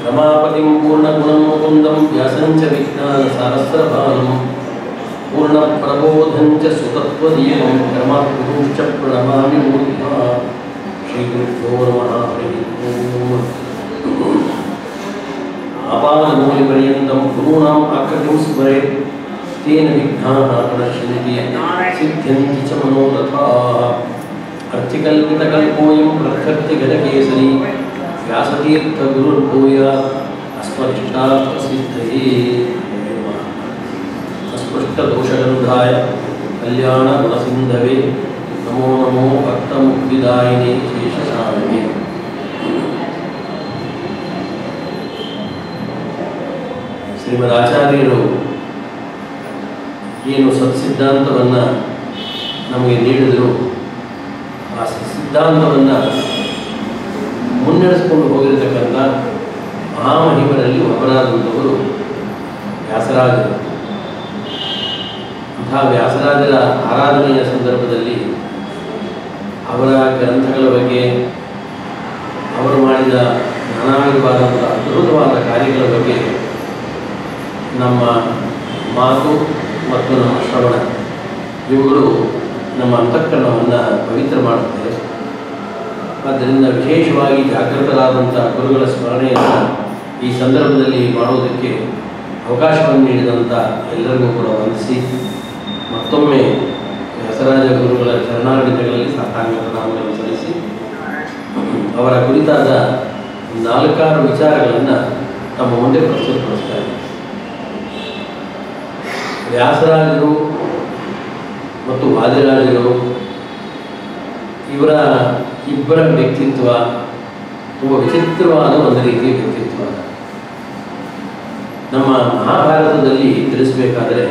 रमापतिं पूर्णगुणं मुकुन्दं व्यासं च विज्ञानसहस्रभानुं पूर्णप्रबोधं च सुतत्वदीयं धर्मात्मकं च प्रणमामि मूर्धा श्रीगुरुभ्यो नमः हरिः ओम् आपादमौलिपर्यन्तं गुरूणाम् आकृतिं स्मरेत् तेन विघ्नाः प्रणश्यन्ति सिद्ध्यन्ति च मनोरथाः अर्थिकल्पितकल्पोऽयं प्रत्यर्थिगजकेसरी व्यासतीर्थगुरुर्भूयात् अस्मदिष्टार्थसिद्धये अस्पष्टदोषगन्धाय कल्याणगुणसिन्धवे नमो नमो भक्तमुक्तिदायिने शेषशालिने ಶ್ರೀಮದಾಚಾರ್ಯರು ಏನು ಸತ್ಸಿದ್ಧಾಂತವನ್ನು ನಮಗೆ ನೀಡಿದರು ಆ ಸಿದ್ಧಾಂತವನ್ನು ಮುನ್ನಡೆಸಿಕೊಂಡು ಹೋಗಿರತಕ್ಕಂಥ ಮಹಾಮಹಿಮರಲ್ಲಿ ಒಬ್ಬರಾದಂಥವರು ವ್ಯಾಸರಾಜರು. ಅಂತಹ ವ್ಯಾಸರಾಜರ ಆರಾಧನೆಯ ಸಂದರ್ಭದಲ್ಲಿ ಅವರ ಗ್ರಂಥಗಳ ಬಗ್ಗೆ ಅವರು ಮಾಡಿದ ನಾನಾ ವಿಧವಾದಂಥ ಅದ್ಭುತವಾದ ಕಾರ್ಯಗಳ ಬಗ್ಗೆ ನಮ್ಮ ಮಾತು ಮತ್ತು ನಮ್ಮ ಶ್ರವಣ ಇವುಗಳು ನಮ್ಮ ಅಂತಃಕರಣವನ್ನು ಪವಿತ್ರ ಮಾಡುತ್ತದೆ. ಆದ್ದರಿಂದ ವಿಶೇಷವಾಗಿ ಜಾಗೃತರಾದಂಥ ಗುರುಗಳ ಸ್ಮರಣೆಯನ್ನು ಈ ಸಂದರ್ಭದಲ್ಲಿ ಮಾಡುವುದಕ್ಕೆ ಅವಕಾಶವನ್ನು ನೀಡಿದಂಥ ಎಲ್ಲರಿಗೂ ಕೂಡ ವಂದಿಸಿ ಮತ್ತೊಮ್ಮೆ ವ್ಯಾಸರಾಜ ಗುರುಗಳ ಚರಣಾಡಳಿತಗಳಲ್ಲಿ ಸಾಷ್ಟಾಂಗ ಪ್ರಣಾಮಗಳನ್ನು ಸಲ್ಲಿಸಿ ಅವರ ಕುರಿತಾದ 4 ವಿಚಾರಗಳನ್ನು ತಮ್ಮ ಮುಂದೆ ಪ್ರಸ್ತುತಪಡಿಸ್ತಾರೆ. ವ್ಯಾಸರಾಜರು ಮತ್ತು ವಾದಿರಾಜರು ಇವರ ಇಬ್ಬರ ವ್ಯಕ್ತಿತ್ವ ತುಂಬ ವಿಚಿತ್ರವಾದ ಒಂದು ರೀತಿಯ ವ್ಯಕ್ತಿತ್ವ. ನಮ್ಮ ಮಹಾಭಾರತದಲ್ಲಿ ತಿಳಿಸಬೇಕಾದರೆ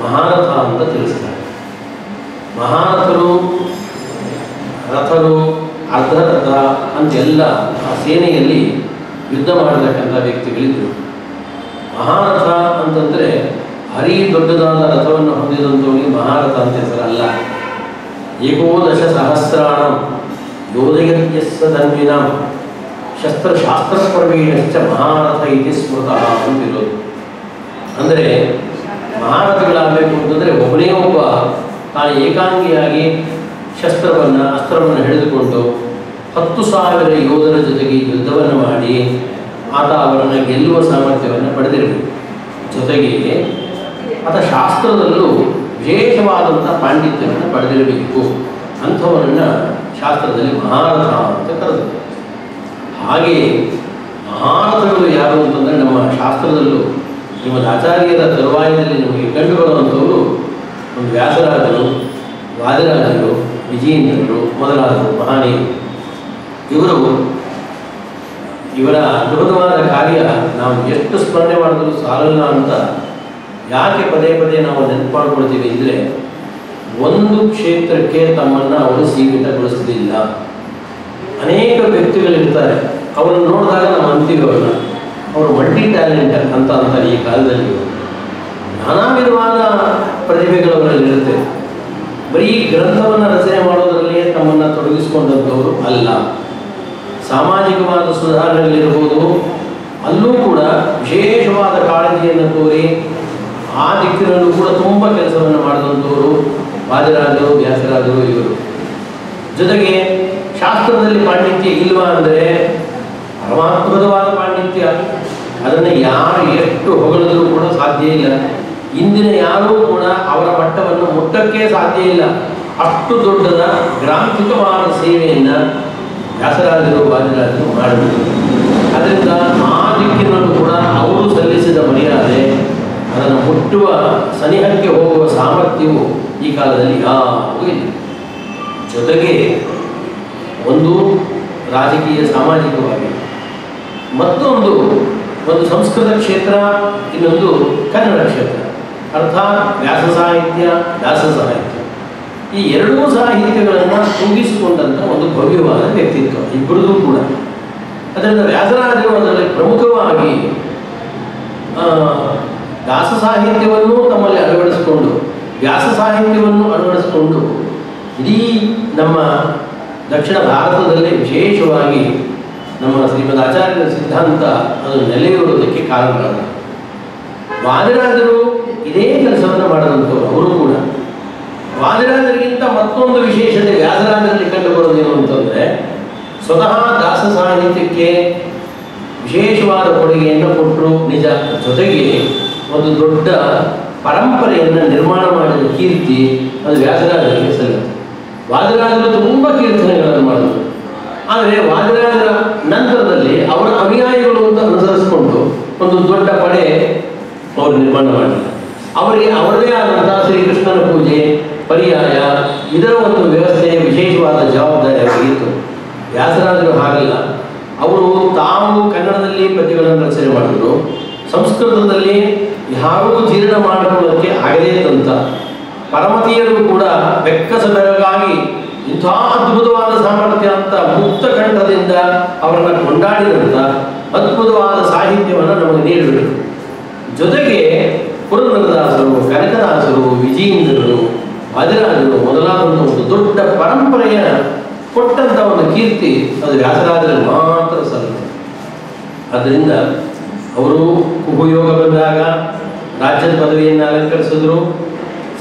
ಮಹಾರಥ ಅಂತ ತಿಳಿಸ್ತಾರೆ. ಮಹಾರಥರು, ರಥರು, ಅರ್ಧರಥ ಅಂತೆಲ್ಲ ಆ ಸೇನೆಯಲ್ಲಿ ಯುದ್ಧ ಮಾಡತಕ್ಕಂಥ ವ್ಯಕ್ತಿಗಳಿದ್ದರು. ಮಹಾರಥ ಅಂತಂದರೆ ಭಾರೀ ದೊಡ್ಡದಾದ ರಥವನ್ನು ಹೊಂದಿದಂಥವನಿಗೆ ಮಹಾರಥ ಅಂತ ಹೆಸರಲ್ಲ. 19 ಸಹಸ್ರಾಣಂ ಯೋಧಯತ್ಯಸ್ಸ ಧನ್ವಿನಾಂ ಶಸ್ತ್ರಶಾಸ್ತ್ರಪ್ರವೀಣಶ್ಚ ಮಹಾರಥ ಇತಿ ಸ್ಮೃತಃ ಅಂತಿರೋದು. ಅಂದರೆ ಮಹಾರಥಗಳಾಗಬೇಕು ಅಂತಂದರೆ ಒಬ್ಬನೇ ಒಬ್ಬ ತಾನು ಏಕಾಂಗಿಯಾಗಿ ಅಸ್ತ್ರವನ್ನು ಹಿಡಿದುಕೊಂಡು 10,000 ಯೋಧರ ಜೊತೆಗೆ ಯುದ್ಧವನ್ನು ಮಾಡಿ ಆತ ಅವರನ್ನು ಗೆಲ್ಲುವ ಸಾಮರ್ಥ್ಯವನ್ನು ಪಡೆದಿರಬೇಕು. ಜೊತೆಗೆ ಆತ ಶಾಸ್ತ್ರದಲ್ಲೂ ವಿಶೇಷವಾದಂಥ ಪಾಂಡಿತ್ಯವನ್ನು ಪಡೆದಿರಬೇಕು. ಅಂಥವರನ್ನು ಶಾಸ್ತ್ರದಲ್ಲಿ ಮಹಾರಥ ಅಂತ ಕರೆದರು. ಹಾಗೆ ಮಹಾರಥಗಳು ಯಾರು ಅಂತಂದರೆ ನಮ್ಮ ಶಾಸ್ತ್ರದಲ್ಲೂ ಶ್ರೀಮದ್ ಆಚಾರ್ಯರ ತರುವಾಯದಲ್ಲಿ ನಮಗೆ ಕಂಡುಬರುವಂಥವರು ಒಂದು ವ್ಯಾಸರಾಜರು, ವಾದಿರಾಜರು, ವಿಜಯೇಂದ್ರರು ಮೊದಲಾದರು ಮಹಾನೀಯರು. ಇವರ ಅದ್ಭುತವಾದ ಕಾರ್ಯ ನಾವು ಎಷ್ಟು ಸ್ಮರಣೆ ಮಾಡಿದರೂ ಸಾಲಲ್ಲ ಅಂತ ಯಾಕೆ ಪದೇ ಪದೇ ನಾವು ನೆನಪು ಮಾಡ್ಕೊಳ್ತೀವಿ ಅಂದರೆ, ಒಂದು ಕ್ಷೇತ್ರಕ್ಕೆ ತಮ್ಮನ್ನು ಅವರು ಸೀಮಿತಗೊಳಿಸಲಿಲ್ಲ. ಅನೇಕ ವ್ಯಕ್ತಿಗಳಿರ್ತಾರೆ, ಅವರನ್ನು ನೋಡಿದಾಗ ನಾವು ಅಂತೀವಿ ಅವರು ಮಲ್ಟಿ ಟ್ಯಾಲೆಂಟರ್ ಅಂತ ಅಂತಾರೆ. ಈ ಕಾಲದಲ್ಲಿ ನಾನಾ ವಿಧವಾದ ಪ್ರತಿಭೆಗಳವರಲ್ಲಿರುತ್ತೆ. ಬರೀ ಗ್ರಂಥವನ್ನು ರಚನೆ ಮಾಡೋದರಲ್ಲಿಯೇ ತಮ್ಮನ್ನು ತೊಡಗಿಸಿಕೊಂಡಂಥವರು ಅಲ್ಲ. ಸಾಮಾಜಿಕವಾದ ಸುಧಾರಣೆಗಳಿರ್ಬೋದು, ಅಲ್ಲೂ ಕೂಡ ವಿಶೇಷವಾದ ಕಾಳಜಿಯನ್ನು ತೋರಿ ಆ ದಿಕ್ಕಿನಲ್ಲೂ ಕೂಡ ತುಂಬ ಕೆಲಸವನ್ನು ಮಾಡಿದಂಥವರು ವಾದಿರಾಜರು, ವ್ಯಾಸರಾಜರು ಇವರು. ಜೊತೆಗೆ ಶಾಸ್ತ್ರದಲ್ಲಿ ಪಾಂಡಿತ್ಯ ಇಲ್ವಾ ಅಂದರೆ ಪರಮಾತ್ಮದವಾದ ಪಾಂಡಿತ್ಯ. ಅದನ್ನು ಯಾರು ಎಷ್ಟು ಹೊಗಳಿದ್ರೂ ಕೂಡ ಸಾಧ್ಯ ಇಲ್ಲ. ಇಂದಿನ ಯಾರೂ ಕೂಡ ಅವರ ಮಟ್ಟವನ್ನು ಮುಟ್ಟಕ್ಕೆ ಸಾಧ್ಯ ಇಲ್ಲ. ಅಷ್ಟು ದೊಡ್ಡದ ಗ್ರಾಂಥಿಕವಾದ ಸೇವೆಯನ್ನು ವ್ಯಾಸರಾಜರು, ವಾದಿರಾಜರು ಮಾಡಿದರು. ಅದರಿಂದ ಆ ದಿಕ್ಕಿನಲ್ಲೂ ಕೂಡ ಅವರು ಸಲ್ಲಿಸಿದ ಮರ್ಯಾದೆ, ಅದನ್ನು ಮುಟ್ಟುವ ಸನಿಹಕ್ಕೆ ಹೋಗುವ ಸಾಮರ್ಥ್ಯವು ಈ ಕಾಲದಲ್ಲಿ ಯಾರೂ ಇಲ್ಲ. ಜೊತೆಗೆ ಒಂದು ರಾಜಕೀಯ ಸಾಮಾಜಿಕವಾಗಿ, ಮತ್ತೊಂದು ಒಂದು ಸಂಸ್ಕೃತ ಕ್ಷೇತ್ರ, ಇನ್ನೊಂದು ಕನ್ನಡ ಕ್ಷೇತ್ರ, ಅರ್ಥಾತ್ ವ್ಯಾಸ ಸಾಹಿತ್ಯ, ವ್ಯಾಸ ಸಾಹಿತ್ಯ. ಈ ಎರಡೂ ಸಾಹಿತ್ಯಗಳನ್ನು ತುಂಬಿಸಿಕೊಂಡಂಥ ಒಂದು ಭವ್ಯವಾದ ವ್ಯಕ್ತಿತ್ವ ಇಬ್ಬರದೂ ಕೂಡ. ಅದರಿಂದ ವ್ಯಾಸರಾಜರು ಅದರಲ್ಲಿ ಪ್ರಮುಖವಾಗಿ ದಾಸ ಸಾಹಿತ್ಯವನ್ನು ತಮ್ಮಲ್ಲಿ ಅಳವಡಿಸಿಕೊಂಡು, ವ್ಯಾಸ ಸಾಹಿತ್ಯವನ್ನು ಅಳವಡಿಸಿಕೊಂಡು ಇಡೀ ನಮ್ಮ ದಕ್ಷಿಣ ಭಾರತದಲ್ಲೇ ವಿಶೇಷವಾಗಿ ನಮ್ಮ ಶ್ರೀಮದ್ ಆಚಾರ್ಯರ ಸಿದ್ಧಾಂತ ಅದು ನೆಲೆಯೂರುವುದಕ್ಕೆ ಕಾರಣರಾದರು. ವಾದಿರಾಜರು ಇದೇ ಕೆಲಸವನ್ನು ಮಾಡಿದಂಥವ್ರು. ಅವರು ಕೂಡ ವಾದಿರಾಜರಿಗಿಂತ ಮತ್ತೊಂದು ವಿಶೇಷತೆ ವ್ಯಾಸರಾಜರಲ್ಲಿ ಕಂಡು ಬರೋದೇನು ಅಂತಂದರೆ, ಸ್ವತಃ ದಾಸ ಸಾಹಿತ್ಯಕ್ಕೆ ವಿಶೇಷವಾದ ಕೊಡುಗೆಯನ್ನು ಕೊಟ್ಟರು ನಿಜ, ಜೊತೆಗೆ ಒಂದು ದೊಡ್ಡ ಪರಂಪರೆಯನ್ನು ನಿರ್ಮಾಣ ಮಾಡಿದ ಕೀರ್ತಿ ಅದು ವ್ಯಾಸರಾಜರಿಗೆ ಸಲ್ಲುತ್ತೆ. ವಾದಿರಾಜರು ತುಂಬ ಕೀರ್ತನೆಗಳನ್ನು ಮಾಡಿದರು. ಆದರೆ ವಾದಿರಾಜರ ನಂತರದಲ್ಲಿ ಅವರ ಅನುಯಾಯಿಗಳು ಅಂತ ಅನುಸರಿಸಿಕೊಂಡು ಒಂದು ದೊಡ್ಡ ಪಡೆ ಅವರು ನಿರ್ಮಾಣ ಮಾಡಿದ್ದಾರೆ. ಅವರಿಗೆ ಅವರದೇ ಆದಂತಹ ಶ್ರೀಕೃಷ್ಣನ ಪೂಜೆ, ಪರ್ಯಾಯ, ಇದರ ಒಂದು ವ್ಯವಸ್ಥೆಯ ವಿಶೇಷವಾದ ಜವಾಬ್ದಾರಿ ಅವರಿಗಿತ್ತು. ವ್ಯಾಸರಾಜರು ಹಾಗಲ್ಲ. ಅವರು ತಾವು ಕನ್ನಡದಲ್ಲಿ ಪದ್ಯಗಳನ್ನು ರಚನೆ ಮಾಡಿದ್ರು. ಸಂಸ್ಕೃತದಲ್ಲಿ ಯಾರಿಗೂ ಜೀರ್ಣ ಮಾಡಿಕೊಳ್ಳೋಕ್ಕೆ ಆಗದೇ ಇದ್ದಂಥ ಪರಮತೀಯರು ಕೂಡ ಬೆಕ್ಕಸ ಬೆರಗಾಗಿ ಇಂಥ ಅದ್ಭುತವಾದ ಸಾಮರ್ಥ್ಯ ಅಂತ ಮುಕ್ತ ಕಂಠದಿಂದ ಅವರನ್ನು ಕೊಂಡಾಡಿದಂಥ ಅದ್ಭುತವಾದ ಸಾಹಿತ್ಯವನ್ನು ನಮಗೆ ನೀಡಿದರು. ಜೊತೆಗೆ ಪುರಂದರದಾಸರು, ಕನಕದಾಸರು, ವಿಜಯೇಂದ್ರರು, ವಾದಿರಾಜರು ಮೊದಲಾದಂಥ ಒಂದು ದೊಡ್ಡ ಪರಂಪರೆಯ ಕೊಟ್ಟಂಥ ಒಂದು ಕೀರ್ತಿ ಅದು ವ್ಯಾಸರಾಜರಿಗೆ ಮಾತ್ರ ಸಲ್ಲುತ್ತೆ. ಆದ್ದರಿಂದ ಅವರು ಕುಹುಯೋಗ ಬಂದಾಗ ರಾಜ್ಯದ ಪದವಿಯನ್ನು ಅಲಂಕರಿಸಿದ್ರು.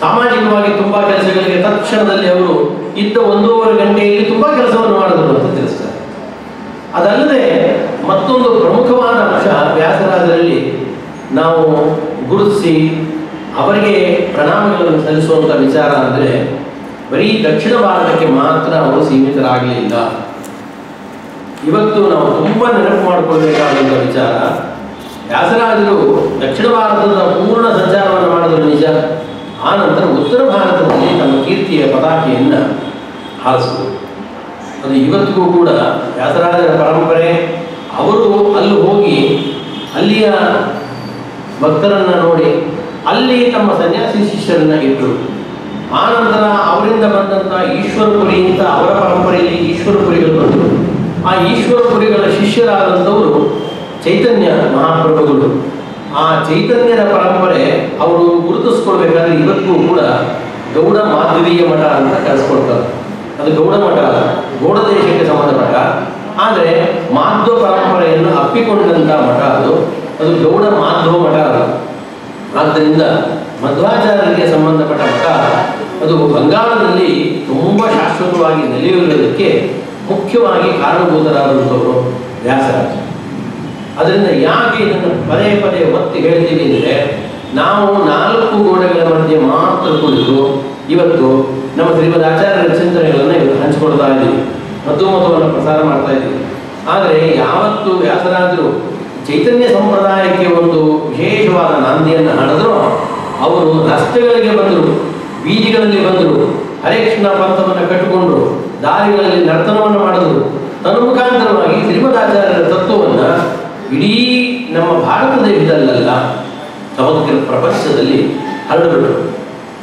ಸಾಮಾಜಿಕವಾಗಿ ತುಂಬ ಕೆಲಸಗಳಿಗೆ ತಕ್ಷಣದಲ್ಲಿ ಅವರು ಇದ್ದ 1.5 ಗಂಟೆಯಲ್ಲಿ ತುಂಬ ಕೆಲಸವನ್ನು ಮಾಡಿದ್ರು ಅಂತ ತಿಳಿಸ್ತಾರೆ. ಅದಲ್ಲದೆ ಮತ್ತೊಂದು ಪ್ರಮುಖವಾದ ಅಂಶ ವ್ಯಾಸರಾಜರಲ್ಲಿ ನಾವು ಗುರುತಿಸಿ ಅವರಿಗೆ ಪ್ರಣಾಮಗಳನ್ನು ಸಲ್ಲಿಸುವಂಥ ವಿಚಾರ ಅಂದರೆ, ಬರೀ ದಕ್ಷಿಣ ಭಾರತಕ್ಕೆ ಮಾತ್ರ ಅವರು ಸೀಮಿತರಾಗಲಿಲ್ಲ. ಇವತ್ತು ನಾವು ತುಂಬ ನೆನಪು ಮಾಡಿಕೊಳ್ಬೇಕಾದಂಥ ವಿಚಾರ, ವ್ಯಾಸರಾಜರು ದಕ್ಷಿಣ ಭಾರತದ ಪೂರ್ಣ ಸಂಚಾರವನ್ನು ಮಾಡಿದ್ರು ನಿಜ. ಆ ನಂತರ ಉತ್ತರ ಭಾರತದಲ್ಲಿ ತಮ್ಮ ಕೀರ್ತಿಯ ಪತಾಕೆಯನ್ನು ಹಾರಿಸಿದರು. ಅದು ಇವತ್ತಿಗೂ ಕೂಡ ವ್ಯಾಸರಾಜರ ಪರಂಪರೆ. ಅವರು ಅಲ್ಲಿ ಹೋಗಿ ಅಲ್ಲಿಯ ಭಕ್ತರನ್ನು ನೋಡಿ ಅಲ್ಲಿ ತಮ್ಮ ಸನ್ಯಾಸಿ ಶಿಷ್ಯರನ್ನು ಇಟ್ಟರು. ಆ ನಂತರ ಅವರಿಂದ ಬಂದಂಥ ಈಶ್ವರಪುರಿ ಅಂತ ಅವರ ಪರಂಪರೆಯಲ್ಲಿ ಈಶ್ವರಪುರಿಗಳು ಬಂದರು. ಆ ಈಶ್ವರಪುರಿಗಳ ಶಿಷ್ಯರಾದಂಥವರು ಚೈತನ್ಯ ಮಹಾಪ್ರಭುಗಳು. ಆ ಚೈತನ್ಯದ ಪರಂಪರೆ ಅವರು ಗುರುತಿಸ್ಕೊಳ್ಬೇಕಾದ್ರೆ ಇವತ್ತಿಗೂ ಕೂಡ ಗೌಡ ಮಾಧವೀಯ ಮಠ ಅಂತ ಕರೆಸ್ಕೊಳ್ತಾರೆ. ಅದು ಗೌಡ ಮಠ, ಗೌಡ ದೇಶಕ್ಕೆ ಸಂಬಂಧಪಟ್ಟ. ಆದರೆ ಮಾಧ್ವ ಪರಂಪರೆಯನ್ನು ಅಪ್ಪಿಕೊಂಡಂಥ ಮಠ ಅದು ಗೌಡ ಮಾಧ್ವ ಮಠ ಅದು. ಆದ್ದರಿಂದ ಮಧ್ವಾಚಾರ್ಯರಿಗೆ ಸಂಬಂಧಪಟ್ಟ ಮಠ ಅದು ಬಂಗಾಳದಲ್ಲಿ ತುಂಬ ಶಾಶ್ವತವಾಗಿ ನೆಲೆಯುವುದಕ್ಕೆ ಮುಖ್ಯವಾಗಿ ಕಾರಣಭೂತರಾದಂಥವರು ವ್ಯಾಸರಾಜ. ಅದರಿಂದ ಯಾಕೆ ಇದನ್ನು ಪದೇ ಪದೇ ಒತ್ತಿ ಹೇಳ್ತೀವಿ ಅಂದರೆ, ನಾವು 4 ಗೋಡೆಗಳ ಮಧ್ಯೆ ಮಾತ್ರ ಕುಳಿತು ಇವತ್ತು ನಮ್ಮ ಶ್ರೀಮದ್ ಆಚಾರ್ಯರ ಚಿಂತನೆಗಳನ್ನು ಇವತ್ತು ಹಂಚಿಕೊಳ್ತಾ ಇದ್ದೀವಿ, ಮಧುಮತವನ್ನು ಪ್ರಸಾರ ಮಾಡ್ತಾ ಇದ್ದೀವಿ. ಆದರೆ ಯಾವತ್ತು ವ್ಯಾಸರಾಜರು ಚೈತನ್ಯ ಸಂಪ್ರದಾಯಕ್ಕೆ ಒಂದು ವಿಶೇಷವಾದ ನಾಂದಿಯನ್ನು ಹಾಡಿದ್ರು, ಅವರು ರಸ್ತೆಗಳಿಗೆ ಬಂದರು, ಬೀದಿಗಳಲ್ಲಿ ಬಂದರು, ಹರೇಕೃಷ್ಣ ಪಂಥವನ್ನು ಕಟ್ಟಿಕೊಂಡರು, ದಾರಿಗಳಲ್ಲಿ ನರ್ತನವನ್ನು ಮಾಡಿದ್ರು. ತನ್ಮುಖಾಂತರವಾಗಿ ಶ್ರೀಮದಾಚಾರ್ಯರ ತತ್ವವನ್ನು ಇಡೀ ನಮ್ಮ ಭಾರತ ದೇಶದಲ್ಲ ಸಮಗ್ರ ಪ್ರಪಂಚದಲ್ಲಿ ಹರಡಿಬಿಟ್ರು.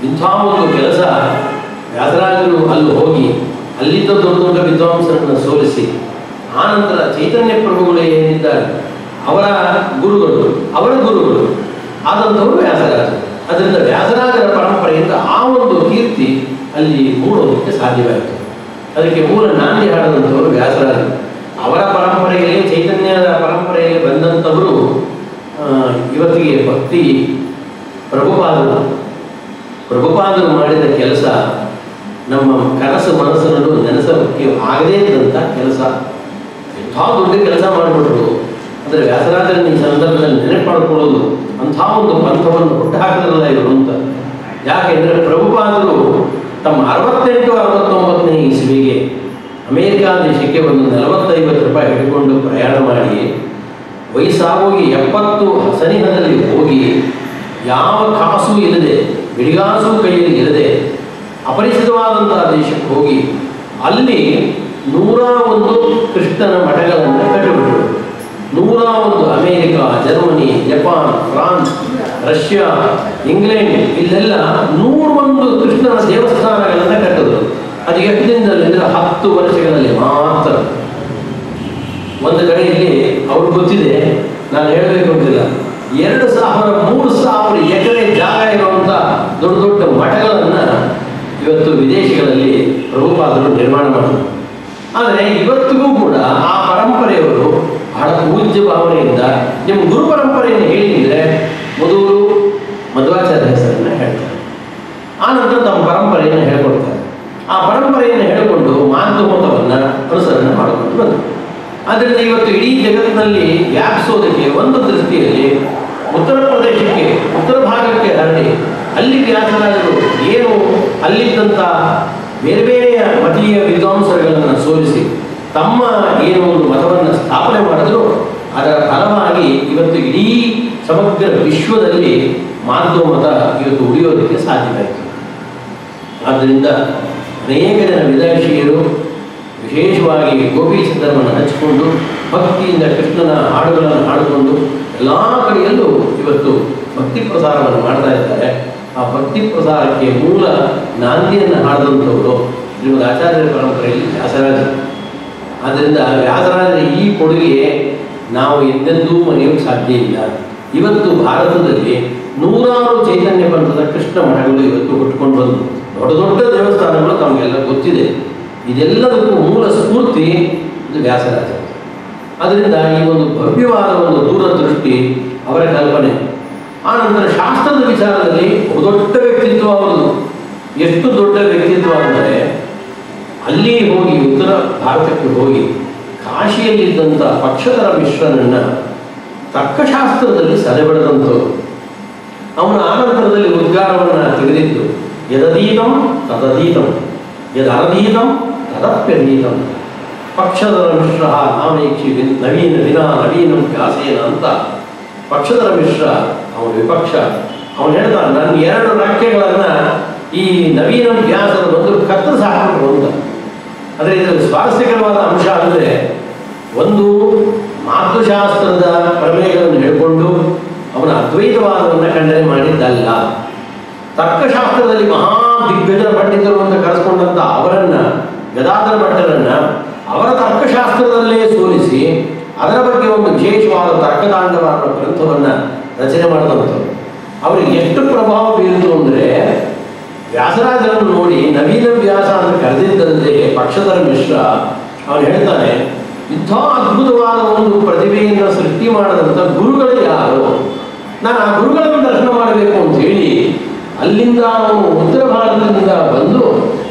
ಇಂಥ ಒಂದು ಕೆಲಸ ವ್ಯಾಸರಾಜರು ಅಲ್ಲಿ ಹೋಗಿ ಅಲ್ಲಿದ್ದ ದೊಡ್ಡ ದೊಡ್ಡ ವಿದ್ವಾಂಸರನ್ನು ಸೋಲಿಸಿ, ಆನಂತರ ಚೈತನ್ಯ ಪ್ರಭುಗಳು ಏನಿದ್ದಾರೆ ಅವರ ಗುರುಗಳು ಆದಂಥವರು ವ್ಯಾಸರಾಜರು. ಅದರಿಂದ ವ್ಯಾಸರಾಜರ ಪರಂಪರೆಯಿಂದ ಆ ಒಂದು ಕೀರ್ತಿ ಅಲ್ಲಿ ಮೂಡೋದಕ್ಕೆ ಸಾಧ್ಯವಾಯಿತು. ಅದಕ್ಕೆ ಮೂಲ ನಾಂದಿ ಹಾಡಿದಂಥವರು ವ್ಯಾಸರಾಜರು. ಅವರ ಪರಂಪರೆಯಲ್ಲಿ, ಚೈತನ್ಯದ ಪರಂಪರೆಯಲ್ಲಿ ಬಂದಂಥವರು ಇವತ್ತಿಗೆ ಭಕ್ತಿ ಪ್ರಭುಪಾದರು ಮಾಡಿದ ಕೆಲಸ ನಮ್ಮ ಕನಸು ಮನಸ್ಸಿನಲ್ಲೂ ನೆನೆಸೋಕ್ಕೆ ಆಗದೇ ಇದ್ದಂಥ ಕೆಲಸ. ಎಂಥ ದೊಡ್ಡ ಕೆಲಸ ಮಾಡಿಬಿಟ್ರು ಅಂದರೆ ವ್ಯಾಸರಾಜರನ್ನ ಈ ಸಂದರ್ಭದಲ್ಲಿ ನೆನಪು ಮಾಡಿಕೊಳ್ಳೋದು, ಅಂಥ ಒಂದು ಪಂಥವನ್ನು ಹುಟ್ಟುಹಾಕಿದ್ರಲ್ಲ ಇವರು ಅಂತ. ಯಾಕೆಂದರೆ ಪ್ರಭುಪಾದರು ತಮ್ಮ 68-69ನೇ ಇಸ್ವಿಗೆ ಅಮೇರಿಕಾ ದೇಶಕ್ಕೆ ಒಂದು 40-50 ರೂಪಾಯಿ ಹಿಡ್ಕೊಂಡು ಪ್ರಯಾಣ ಮಾಡಿ, ವಯಸ್ಸಾಗೋಗಿ 70 ಸನಿಹದಲ್ಲಿ ಹೋಗಿ, ಯಾವ ಕಾಸು ಇಲ್ಲದೆ, ಬಿಡಿಗಾಸು ಕೈಯಲ್ಲಿ ಇಲ್ಲದೆ ಅಪರಿಚಿತವಾದಂತಹ ದೇಶಕ್ಕೆ ಹೋಗಿ ಅಲ್ಲಿ 101 ಕೃಷ್ಣನ ಮಠಗಳನ್ನು ಕಟ್ಟಿಬಿಟ್ಟರು. 101 America, Germany, Japan, France, Russia, England ಇಲ್ಲೆಲ್ಲ 101 ಕೃಷ್ಣನ ದೇವಸ್ಥಾನಗಳನ್ನು ಕಟ್ಟಿದ್ರು. ಅದು ಎಷ್ಟು ದಿನದಲ್ಲಿ ಅಂದರೆ 10 ವರ್ಷಗಳಲ್ಲಿ ಮಾತ್ರ. ಒಂದು ಕಡೆಯಲ್ಲಿ ಅವ್ರಿಗೆ ಗೊತ್ತಿದೆ, ನಾನು ಹೇಳಬೇಕು ಅಂತಿಲ್ಲ, 2,000-3,000 ಎಕರೆ ಜಾಗ ಇರುವಂಥ ದೊಡ್ಡ ದೊಡ್ಡ ಮಠಗಳನ್ನು ಇವತ್ತು ವಿದೇಶಗಳಲ್ಲಿ ಪ್ರಭುಪಾದರು ನಿರ್ಮಾಣ ಮಾಡಿದರು. ಆದರೆ ಇವತ್ತಿಗೂ ಕೂಡ ಆ ಪರಂಪರೆಯವರು ಪೂಜ್ಯ ಭಾವನೆಯಿಂದ ನಿಮ್ಮ ಗುರು ಪರಂಪರೆಯನ್ನು ಹೇಳಿದರೆ ಮೊದಲು ಮಧ್ವಾಚಾರ್ಯ ಹೆಸರನ್ನು ಹೇಳ್ತಾರೆ, ಆನಂತರ ತಮ್ಮ ಪರಂಪರೆಯನ್ನು ಹೇಳ್ಕೊಡ್ತಾರೆ. ಆ ಪರಂಪರೆಯನ್ನು ಹೇಳಿಕೊಂಡು ಮಾಧ್ಯಮವನ್ನು ಅನುಸರಣೆ ಮಾಡಿಕೊಂಡು ಬಂದರು. ಆದ್ದರಿಂದ ಇವತ್ತು ಇಡೀ ಜಗತ್ತಿನಲ್ಲಿ ವ್ಯಾಪಿಸೋದಕ್ಕೆ ಒಂದು ದೃಷ್ಟಿಯಲ್ಲಿ ಉತ್ತರ ಪ್ರದೇಶಕ್ಕೆ, ಉತ್ತರ ಭಾಗಕ್ಕೆ ಹರಡಿ ಅಲ್ಲಿ ವ್ಯಾಸರಾಜರು ಏನು ಅಲ್ಲಿದ್ದಂಥ ಬೇರೆ ಬೇರೆಯ ಮತೀಯ ವಿದ್ವಾಂಸರುಗಳನ್ನು ಸೋಲಿಸಿ ತಮ್ಮ ಏನು ಒಂದು ಮತವನ್ನು ಸ್ಥಾಪನೆ ಮಾಡಿದ್ರು, ಅದರ ಫಲವಾಗಿ ಇವತ್ತು ಇಡೀ ಸಮಗ್ರ ವಿಶ್ವದಲ್ಲಿ ಮಾಧ್ವ ಮತ ಇವತ್ತು ಉಳಿಯೋದಕ್ಕೆ ಸಾಧ್ಯವಾಯಿತು. ಆದ್ದರಿಂದ ಅನೇಕ ಜನ ವಿದಾಶೀಯರು ವಿಶೇಷವಾಗಿ ಗೋಪೀಚಂದ್ರವನ್ನು ಹಂಚಿಕೊಂಡು ಭಕ್ತಿಯಿಂದ ಕೃಷ್ಣನ ಹಾಡುಗಳನ್ನು ಹಾಡಿಕೊಂಡು ಎಲ್ಲ ಕಡೆಯಲ್ಲೂ ಇವತ್ತು ಭಕ್ತಿ ಪ್ರಸಾರವನ್ನು ಮಾಡ್ತಾ ಇದ್ದಾರೆ. ಆ ಭಕ್ತಿ ಪ್ರಸಾರಕ್ಕೆ ಮೂಲ ನಾಂದಿಯನ್ನು ಹಾಡಿದಂಥವರು ಶ್ರೀಮದ್ ಆಚಾರ್ಯರ ಪರಂಪರೆಯಲ್ಲಿ ವ್ಯಾಸರಾಜರು. ಆದ್ದರಿಂದ ವ್ಯಾಸರಾಜರ ಈ ಕೊಡುಗೆ ನಾವು ಎಂದೆಂದೂ ಮರೆಯೋಕ್ಕೆ ಸಾಧ್ಯ ಇಲ್ಲ. ಇವತ್ತು ಭಾರತದಲ್ಲಿ ನೂರಾರು ಚೈತನ್ಯ ಪಂಥದ ಕೃಷ್ಣ ಮಠಗಳು ಇವತ್ತು ಹುಟ್ಟುಕೊಂಡು ಬಂದು ದೊಡ್ಡ ದೊಡ್ಡ ದೇವಸ್ಥಾನಗಳು ತಮಗೆಲ್ಲ ಗೊತ್ತಿದೆ. ಇದೆಲ್ಲದಕ್ಕೂ ಮೂಲ ಸ್ಫೂರ್ತಿ ಇದು ವ್ಯಾಸರಾಜ. ಅದರಿಂದ ಈ ಒಂದು ಭವ್ಯವಾದ ಒಂದು ದೂರದೃಷ್ಟಿ ಅವರ ಕಲ್ಪನೆ. ಆನಂತರ ಶಾಸ್ತ್ರದ ವಿಚಾರದಲ್ಲಿ ದೊಡ್ಡ ವ್ಯಕ್ತಿತ್ವ ಅವರದು. ಎಷ್ಟು ದೊಡ್ಡ ವ್ಯಕ್ತಿತ್ವ ಅಂದರೆ ಅಲ್ಲಿ ಹೋಗಿ ಉತ್ತರ ಭಾರತಕ್ಕೆ ಹೋಗಿ ಕಾಶಿಯಲ್ಲಿದ್ದಂಥ ಪಕ್ಷಧರ ಮಿಶ್ರನನ್ನು ತರ್ಕಶಾಸ್ತ್ರದಲ್ಲಿ ಸೆಲೆಬೆಳೆದಂಥವ್ರು. ಅವನ ಆನಂತರದಲ್ಲಿ ಉದ್ಗಾರವನ್ನು ತೆಗೆದಿದ್ದು ಯದಧೀತಂ ತದಧೀತಂ ಯದನಧೀತಂ ತದಪ್ಯಧೀತಂ ಪಕ್ಷಧರ ಮಿಶ್ರ ನಾಮೇಕ್ಷಿ ನವೀನ ವಿನಾ ನವೀನಂ ವ್ಯಾಸೇನ ಅಂತ. ಪಕ್ಷಧರ ಮಿಶ್ರ ಅವನ ವಿಪಕ್ಷ. ಅವನು ಹೇಳ್ತಾನೆ, ನನ್ನ 2 ವಾಕ್ಯಗಳನ್ನು ಈ ನವೀನ ವ್ಯಾಸರು ಬಂದು ಕತ್ತರಿಸಿ ಹಾಕಿದ್ರು ಅಂತ. ಆದರೆ ಇದರಲ್ಲಿ ಸ್ವಾರಸ್ಯಕರವಾದ ಅಂಶ ಅಂದರೆ, ಒಂದು ಮಾತೃಶಾಸ್ತ್ರದ ಪ್ರಮೇಯಗಳನ್ನು ಹೇಳಿಕೊಂಡು ಅವನ ಅದ್ವೈತವಾದವನ್ನು ಖಂಡನೆ ಮಾಡಿದ್ದಲ್ಲ. ತರ್ಕಶಾಸ್ತ್ರದಲ್ಲಿ ಮಹಾ ದಿಗ್ಗಜ ಪಂಡಿತರು ಅಂತ ಕರೆಸ್ಕೊಂಡಂಥ ಅವರನ್ನು, ಗದಾಧರ ಭಟ್ಟರನ್ನು ಅವರ ತರ್ಕಶಾಸ್ತ್ರದಲ್ಲೇ ಸೋಲಿಸಿ ಅದರ ಬಗ್ಗೆ ಒಂದು ವಿಶೇಷವಾದ ತರ್ಕತಾಂಡವ ಅನ್ನೋ ಗ್ರಂಥವನ್ನು ರಚನೆ ಮಾಡಿದಂಥವ್ರು. ಅವರಿಗೆ ಎಷ್ಟು ಪ್ರಭಾವ ಬೀರಿತು ಅಂದರೆ, ವ್ಯಾಸರಾಜರನ್ನು ನೋಡಿ ನವೀನ ವ್ಯಾಸ ಅಂತ ಕರೆದಿದ್ದಂತೆ ಪಕ್ಷಧರ ಮಿಶ್ರ ಅವನು ಹೇಳ್ತಾನೆ, ಇಂಥ ಅದ್ಭುತವಾದ ಒಂದು ಪ್ರತಿಭೆಯನ್ನು ಸೃಷ್ಟಿ ಮಾಡಿದಂಥ ಗುರುಗಳು ಯಾರು, ನಾನು ಆ ಗುರುಗಳನ್ನು ದರ್ಶನ ಮಾಡಬೇಕು ಅಂತ ಹೇಳಿ ಅಲ್ಲಿಂದ ಅವನು ಉತ್ತರ ಭಾರತದಿಂದ ಬಂದು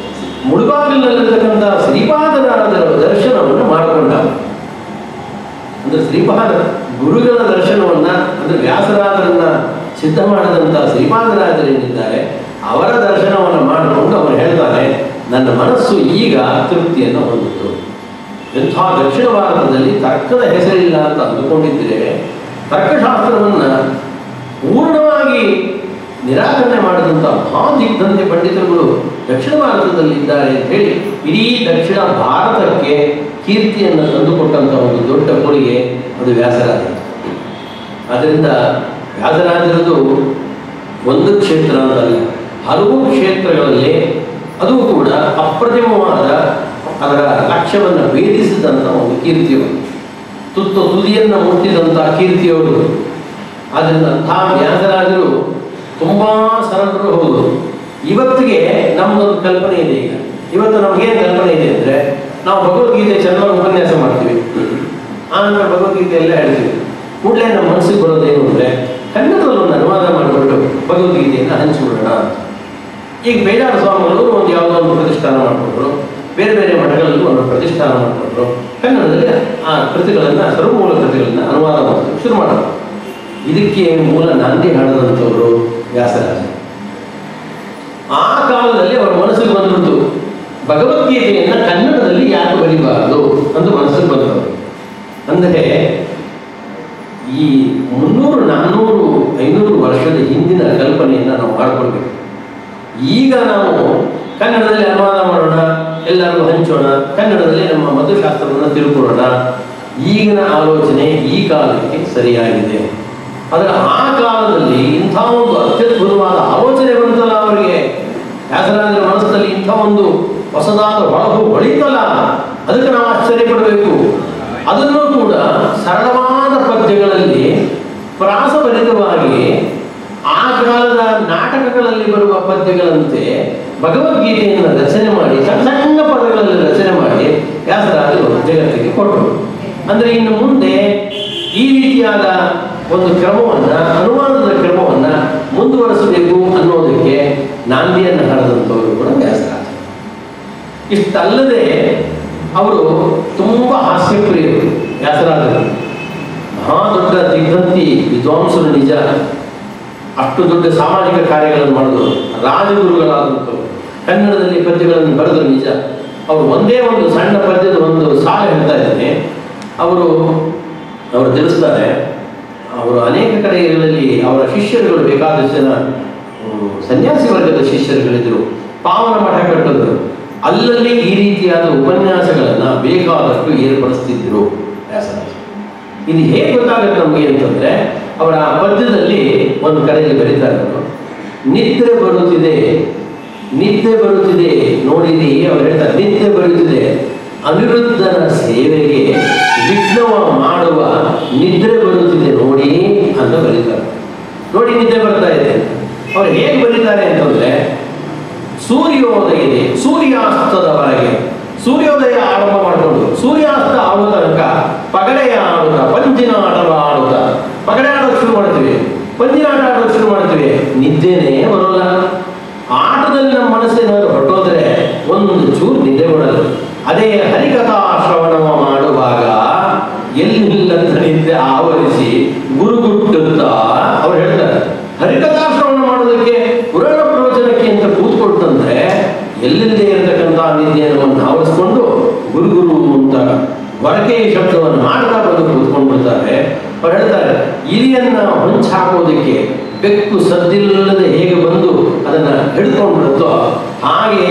ಮುಳುಬಾಗಿಲಿನಲ್ಲಿರ್ತಕ್ಕಂಥ ಶ್ರೀಪಾದರಾಜರ ದರ್ಶನವನ್ನು ಮಾಡಿಕೊಂಡ. ಅಂದರೆ ಶ್ರೀಪಾದ ಗುರುಗಳ ದರ್ಶನವನ್ನು, ಅಂದರೆ ವ್ಯಾಸರಾಜರನ್ನ ಸಿದ್ಧ ಮಾಡಿದಂಥ ಶ್ರೀಪಾದರಾಜರೇನಿದ್ದಾರೆ ಅವರ ದರ್ಶನವನ್ನು ಮಾಡಿಕೊಂಡು ಅವನು ಹೇಳ್ತಾನೆ, ನನ್ನ ಮನಸ್ಸು ಈಗ ತೃಪ್ತಿಯನ್ನು ಹೊಂದಿತು. ಎಂಥ ದಕ್ಷಿಣ ಭಾರತದಲ್ಲಿ ತರ್ಕದ ಹೆಸರಿಲ್ಲ ಅಂತ ಅಂದುಕೊಂಡಿದ್ದರೆ ತರ್ಕಶಾಸ್ತ್ರವನ್ನು ಪೂರ್ಣವಾಗಿ ನಿರಾಕರಣೆ ಮಾಡಿದಂಥ ಮಹಾದಿಗ್ಧಂತೆ ಪಂಡಿತರುಗಳು ದಕ್ಷಿಣ ಭಾರತದಲ್ಲಿದ್ದಾರೆ ಅಂತ ಹೇಳಿ ಇಡೀ ದಕ್ಷಿಣ ಭಾರತಕ್ಕೆ ಕೀರ್ತಿಯನ್ನು ತಂದುಕೊಟ್ಟಂಥ ಒಂದು ದೊಡ್ಡ ಕೊಡುಗೆ ಅದು ವ್ಯಾಸರಾಜ. ಆದ್ದರಿಂದ ವ್ಯಾಸರಾಜರದು ಒಂದು ಕ್ಷೇತ್ರ ಅಂತಲ್ಲ, ಹಲವು ಕ್ಷೇತ್ರಗಳಲ್ಲಿ ಅದು ಕೂಡ ಅಪ್ರತಿಮವಾದ ಅದರ ಲಕ್ಷ್ಯವನ್ನು ಭೇದಿಸಿದಂಥ ಒಂದು ಕೀರ್ತಿಯವರು, ತುದಿಯನ್ನು ಮುಟ್ಟಿದಂಥ ಕೀರ್ತಿಯವರು. ಆದ್ದರಿಂದ ಅಂಥ ವ್ಯಾಸರಾಜರು ತುಂಬ ಸರಳರು. ಹೌದು, ಇವತ್ತಿಗೆ ನಮ್ಮದೊಂದು ಕಲ್ಪನೆ ಇದೆ. ಇವತ್ತು ನಮಗೇನು ಕಲ್ಪನೆ ಇದೆ ಅಂದರೆ, ನಾವು ಭಗವದ್ಗೀತೆ ಚೆನ್ನಾಗಿ ಉಪನ್ಯಾಸ ಮಾಡ್ತೀವಿ, ಆನಂತರ ಭಗವದ್ಗೀತೆ ಎಲ್ಲ ಹೇಳ್ತೀವಿ. ಕೂಡಲೇ ನಮ್ಮ ಮನಸ್ಸಿಗೆ ಬರೋದೇನು ಅಂದರೆ, ಕನ್ನಡದಲ್ಲಿ ಒಂದು ಅನುವಾದ ಮಾಡಿಕೊಂಡು ಭಗವದ್ಗೀತೆಯನ್ನು ಹಂಚಿಬಿಡೋಣ. ಈಗ ಬೇಡಾರ ಸ್ವಾಮಿಗಳು ಒಂದು ಯಾವುದೋ ಒಂದು ಪ್ರತಿಷ್ಠಾನ ಮಾಡಿಕೊಂಡ್ರು, ಬೇರೆ ಬೇರೆ ಮಠಗಳಲ್ಲಿ ಒಂದು ಪ್ರತಿಷ್ಠಾನ ಮಾಡಿಕೊಂಡ್ರು, ಕನ್ನಡದಲ್ಲಿ ಆ ಕೃತಿಗಳನ್ನು, ಸರ್ವಮೂಲ ಕೃತಿಗಳನ್ನು ಅನುವಾದ ಮಾಡೋದು ಶುರು ಮಾಡೋದು. ಇದಕ್ಕೆ ಮೂಲ ನಾಂದಿ ಹಾಡಿದಂಥವರು ವ್ಯಾಸರಾಜ. ಆ ಕಾಲದಲ್ಲಿ ಅವರ ಮನಸ್ಸಿಗೆ ಬಂದ್ಬಿಟ್ಟು ಭಗವದ್ಗೀತೆಯನ್ನು ಕನ್ನಡದಲ್ಲಿ ಯಾಕೆ ಬರೀಬಾರದು ಅಂತ ಮನಸ್ಸಿಗೆ ಬಂದವರು. ಅಂದರೆ ಈ 300, 400, 500 ವರ್ಷದ ಹಿಂದಿನ ಕಲ್ಪನೆಯನ್ನು ನಾವು ಮಾಡಿಕೊಳ್ಬೇಕು. ಈಗ ನಾವು ಕನ್ನಡದಲ್ಲಿ ಅನುವಾದ ಮಾಡೋಣ, ಎಲ್ಲರಿಗೂ ಹಂಚೋಣ, ಕನ್ನಡದಲ್ಲಿ ನಮ್ಮ ಮಧುಶಾಸ್ತ್ರವನ್ನು ತಿಳ್ಕೊಳ್ಳೋಣ. ಈಗಿನ ಆಲೋಚನೆ ಈ ಕಾಲಕ್ಕೆ ಸರಿಯಾಗಿದೆ. ಆದರೆ ಆ ಕಾಲದಲ್ಲಿ ಇಂಥ ಒಂದು ಅತ್ಯದ್ಭುತವಾದ ಆಲೋಚನೆ ಬಂತಲ್ಲ ಅವರಿಗೆ, ವ್ಯಾಸರಾಜರ ಮನಸ್ಸಿನಲ್ಲಿ ಇಂಥ ಒಂದು ಹೊಸದಾದ ಹೊಳಹು ಹೊಳಿತಲ್ಲ, ಅದಕ್ಕೆ ನಾವು ಆಶ್ಚರ್ಯಪಡಬೇಕು. ಅದನ್ನು ಕೂಡ ಸರಳವಾದ ಪದ್ಯಗಳಲ್ಲಿ ಪ್ರಾಸಭರಿತವಾಗಿ ಆ ಕಾಲದ ನಾಟಕಗಳಲ್ಲಿ ಬರುವ ಪದ್ಯಗಳಂತೆ ಭಗವದ್ಗೀತೆಯನ್ನು ರಚನೆ ಮಾಡಿ ಸಣ್ಣ ಸಣ್ಣ ಪದಗಳಲ್ಲಿ ರಚನೆ ಮಾಡಿ ವ್ಯಾಸರಾಜರು ಜಗತ್ತಿಗೆ ಕೊಟ್ಟರು. ಅಂದರೆ ಇನ್ನು ಮುಂದೆ ಈ ಈ ರೀತಿಯಾದ ಒಂದು ಕ್ರಮವನ್ನು, ಅನುಮಾನದ ಕ್ರಮವನ್ನು ಮುಂದುವರಿಸಬೇಕು ಅನ್ನೋದಕ್ಕೆ ನಾಂದಿಯನ್ನು ಹರಿದಂಥವರು ಕೂಡ ವ್ಯಾಸರಾಜ. ಇಷ್ಟಲ್ಲದೆ ಅವರು ತುಂಬ ಹಾಸ್ಯಪ್ರಿಯರು ವ್ಯಾಸರಾಜರು. ಮಹಾ ದೊಡ್ಡ ದಿಗ್ಧಂತಿ ವಿದ್ವಾಂಸರು ನಿಜ. ಅಷ್ಟು ದೊಡ್ಡ ಸಾಮಾಜಿಕ ಕಾರ್ಯಗಳನ್ನು ಮಾಡಿದ್ರು, ರಾಜಗುರುಗಳಾದಂಥವ್ರು. ಕನ್ನಡದಲ್ಲಿ ಪದ್ಯಗಳನ್ನು ಬರೆದ್ರು ನಿಜ. ಅವರು ಒಂದೇ ಒಂದು ಸಣ್ಣ ಪದ್ಯದ ಒಂದು ಸಾಲ ಹೇಳ್ತಾ ಇದ್ದೇನೆ. ಅವರು ತಿಳಿಸ್ತಾರೆ, ಅವರು ಅನೇಕ ಕಡೆಗಳಲ್ಲಿ ಅವರ ಶಿಷ್ಯರುಗಳು ಬೇಕಾದಷ್ಟು ಜನ ಸನ್ಯಾಸಿ ವರ್ಗದ ಶಿಷ್ಯರುಗಳಿದ್ದರು. ಪಾವನ ಮಠ ಕಟ್ಟಿದ್ರು. ಅಲ್ಲಲ್ಲಿ ಈ ರೀತಿಯಾದ ಉಪನ್ಯಾಸಗಳನ್ನು ಬೇಕಾದಷ್ಟು ಏರ್ಪಡಿಸ್ತಿದ್ರು ವ್ಯಾಸರಾಜ. ಇದು ಹೇಗೆ ಗೊತ್ತಾಗುತ್ತೆ ನಮಗೆ ಅಂತಂದರೆ, ಅವರ ಪದ್ಯದಲ್ಲಿ ಒಂದು ಕಡೆಯಲ್ಲಿ ಬರೀತಾರೆ, ನಿದ್ರೆ ಬರುತ್ತಿದೆ, ನಿದ್ದೆ ಬರುತ್ತಿದೆ ನೋಡಿರಿ. ಅವ್ರು ಹೇಳ್ತಾರೆ, ನಿದ್ದೆ ಬರುತ್ತಿದೆ ಅನಿರುದ್ಧನ ಸೇವೆಗೆ ವಿಘ್ನವ ಮಾಡುವ ನಿದ್ರೆ ಬರುತ್ತಿದೆ ನೋಡಿ ಅಂತ ಬರೀತಾರೆ. ನೋಡಿ ನಿದ್ದೆ ಬರ್ತಾ ಇದೆ. ಅವ್ರು ಹೇಗೆ ಬರೀತಾರೆ ಅಂತಂದ್ರೆ, ಸೂರ್ಯೋದಯ ಇದೆ, ಸೂರ್ಯಾಸ್ತದವರೆಗೆ, ಸೂರ್ಯೋದಯ ಆರಂಭ ಮಾಡಿಕೊಂಡು ಸೂರ್ಯಾಸ್ತ ಆಗುವ ತನಕ ಪಗಡೆಯ ಆಡುತ್ತಾ, ಪಂಜಿನ ಆಟವ ಆಡುತ್ತಾ, ಪಗಡೆ ಆಡೋದು ಶುರು ಮಾಡ್ತೀವಿ, ಪಂಜಿನ ಆಟ ಆಡೋದು ಶುರು ಮಾಡ್ತೀವಿ, ನಿದ್ದೆನೇ ಬರೋಲ್ಲ. ಆಟದಲ್ಲಿ ನಮ್ಮ ಮನಸ್ಸೇನಾದ್ರು ಹೊರಟೋದ್ರೆ ಒಂದು ಚೂರು ನಿದ್ದೆ ಬರಲ್ಲ. ಅದೇ ಹರಿಕಥಾ ಶ್ರವಣವ ಮಾಡುವಾಗ ಎಲ್ಲಿಲ್ಲಂತ ನಿದ್ದೆ ಆವರಿಸಿ ಗುರುಗುಟ್ಟುತ್ತಾ ಅವ್ರು ಹೇಳ್ತಾರೆ, ಹರಿಕಥಾ ಶ್ರವಣ ಮಾಡೋದಕ್ಕೆ ಪುರಾಣ ಪ್ರವಚನಕ್ಕೆ ಅಂತ ಕೂತ್ಕೊಳ್ತಂದ್ರೆ ಎಲ್ಲೆಲ್ಲೇ ಇರತಕ್ಕಂಥ ನಿದ್ದೆಯನ್ನು ಒಂದು ಆವರಿಸ್ಕೊಂಡು ಗುರುಗುರು ಅಂತ ಹೊರಕೆ ಶಬ್ದವನ್ನು ಮಾಡ್ತಾ ಬಂದು ಕೂತ್ಕೊಂಡು ಬಿಡ್ತಾರೆ. ಅವ್ರು ಹೇಳ್ತಾರೆ, ಇಲಿಯನ್ನ ಹೊಂಚು ಹಾಕೋದಕ್ಕೆ ಬೆಕ್ಕು ಸದ್ದಿಲ್ಲದೆ ಹೇಗೆ ಬಂದು ಅದನ್ನು ಹಿಡ್ಕೊಂಡ್ಬಿಡುತ್ತೋ ಹಾಗೆ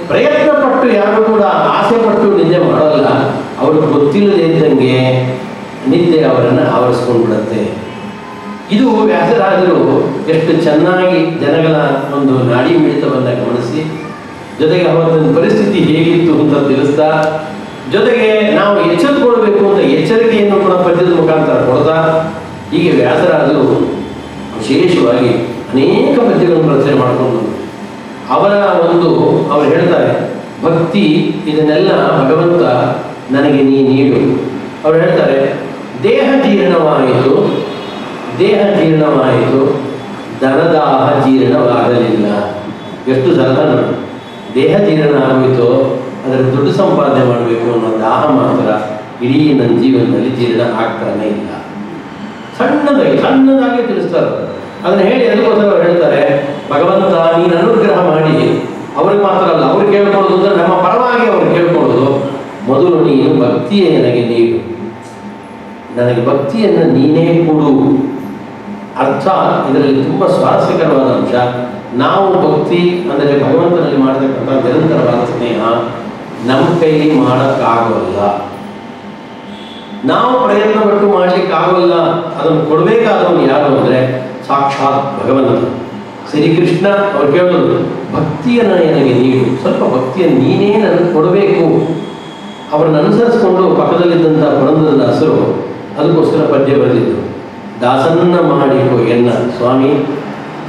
ಪ್ರಯತ್ನ ಪಟ್ಟು ಯಾರು ಕೂಡ ಆಸೆ ಪಟ್ಟು ನಿದ್ದೆ ಮಾಡೋಲ್ಲ. ಅವ್ರಿಗೆ ಗೊತ್ತಿಲ್ಲದೆ ಇದ್ದಂಗೆ ನಿದ್ದೆ ಅವರನ್ನು ಆವರಿಸ್ಕೊಂಡ್ಬಿಡುತ್ತೆ. ಇದು ವ್ಯಾಸರಾಜರು ಎಷ್ಟು ಚೆನ್ನಾಗಿ ಜನಗಳ ಒಂದು ನಾಡಿ ಮಿಡಿತವನ್ನು ಗಮನಿಸಿ, ಜೊತೆಗೆ ಅವತ್ತಿನ ಪರಿಸ್ಥಿತಿ ಹೇಗಿತ್ತು ಅಂತ ತಿಳಿಸ್ತಾ, ಜೊತೆಗೆ ನಾವು ಎಚ್ಚೆತ್ತುಕೊಳ್ಬೇಕು ಅಂತ ಎಚ್ಚರಿಕೆಯನ್ನು ಕೂಡ ಪದ್ಯದ ಮುಖಾಂತರ ಕೊಡ್ತಾ, ಹೀಗೆ ವ್ಯಾಸರಾಜರು ವಿಶೇಷವಾಗಿ ಅನೇಕ ಪದ್ಯಗಳನ್ನು ರಚನೆ ಮಾಡಿಕೊಂಡು ಅವರು ಹೇಳ್ತಾರೆ, ಭಕ್ತಿ ಇದನ್ನೆಲ್ಲ ಭಗವಂತ ನನಗೆ ನೀಡು. ಅವ್ರು ಹೇಳ್ತಾರೆ, ದೇಹ ಜೀರ್ಣವಾಯಿತು, ಧನದಾಹ ಜೀರ್ಣವಾಗಲಿಲ್ಲ. ಎಷ್ಟು ಸರಳ. ದೇಹ ಜೀರ್ಣ ಆಗೋಯಿತು, ಅದರ ದುಡ್ಡು ಸಂಪಾದನೆ ಮಾಡಬೇಕು ಅನ್ನೋ ದಾಹ ಮಾತ್ರ ಇಡೀ ನನ್ನ ಜೀವನದಲ್ಲಿ ಜೀರ್ಣ ಆಗ್ತಾನೆ ಇಲ್ಲ. ಸಣ್ಣದಾಗಿ ತಿಳಿಸ್ತಾರೆ. ಅದನ್ನು ಹೇಳಿ ಅದಕ್ಕೋಸ್ಕರ ಅವ್ರು ಹೇಳ್ತಾರೆ, ಭಗವಂತ ನೀನು ಅನುಗ್ರಹ ಮಾಡಿ, ಅವ್ರಿಗೆ ಮಾತ್ರ ಅಲ್ಲ, ಅವ್ರು ಕೇಳ್ಕೊಳ್ಳೋದು ಅಂದರೆ ನಮ್ಮ ಪರವಾಗಿ ಅವ್ರು ಕೇಳ್ಕೊಳ್ಳೋದು, ಮೊದಲು ನೀನು ಭಕ್ತಿಯೇ ನನಗೆ ನೀಡು, ನನಗೆ ಭಕ್ತಿಯನ್ನು ನೀನೇ ಕೊಡು. ಅರ್ಥ ಇದರಲ್ಲಿ ತುಂಬ ಸ್ವಾರಸ್ಯಕರವಾದ ಅಂಶ. ನಾವು ಭಕ್ತಿ ಅಂದರೆ ಭಗವಂತನಲ್ಲಿ ಮಾಡತಕ್ಕಂಥ ನಿರಂತರವಾದ ಸ್ನೇಹ ನಮ್ಮ ಕೈಲಿ ಮಾಡೋಕ್ಕಾಗೋಲ್ಲ. ನಾವು ಪ್ರಯತ್ನ ಪಟ್ಟು ಮಾಡಲಿಕ್ಕಾಗೋಲ್ಲ. ಅದನ್ನು ಕೊಡಬೇಕಾದವನು ಯಾರು ಅಂದರೆ ಸಾಕ್ಷಾತ್ ಭಗವಂತ. ಶ್ರೀಕೃಷ್ಣ ಅವ್ರು ಕೇಳೋದು, ಭಕ್ತಿಯನ್ನು ನನಗೆ ನೀಡು, ಸ್ವಲ್ಪ ಭಕ್ತಿಯನ್ನು ನೀನೇ ನನಗೆ ಕೊಡಬೇಕು. ಅವರನ್ನು ಅನುಸರಿಸಿಕೊಂಡು ಪಕ್ಕದಲ್ಲಿದ್ದಂಥ ಪುರಂದರದಾಸರು ಅದಕ್ಕೋಸ್ಕರ ಪದ್ಯ ಬರೆದಿದ್ದರು. ದಾಸನ್ನ ಮಾಡಿಕೋ ಎನ್ನ ಸ್ವಾಮಿ,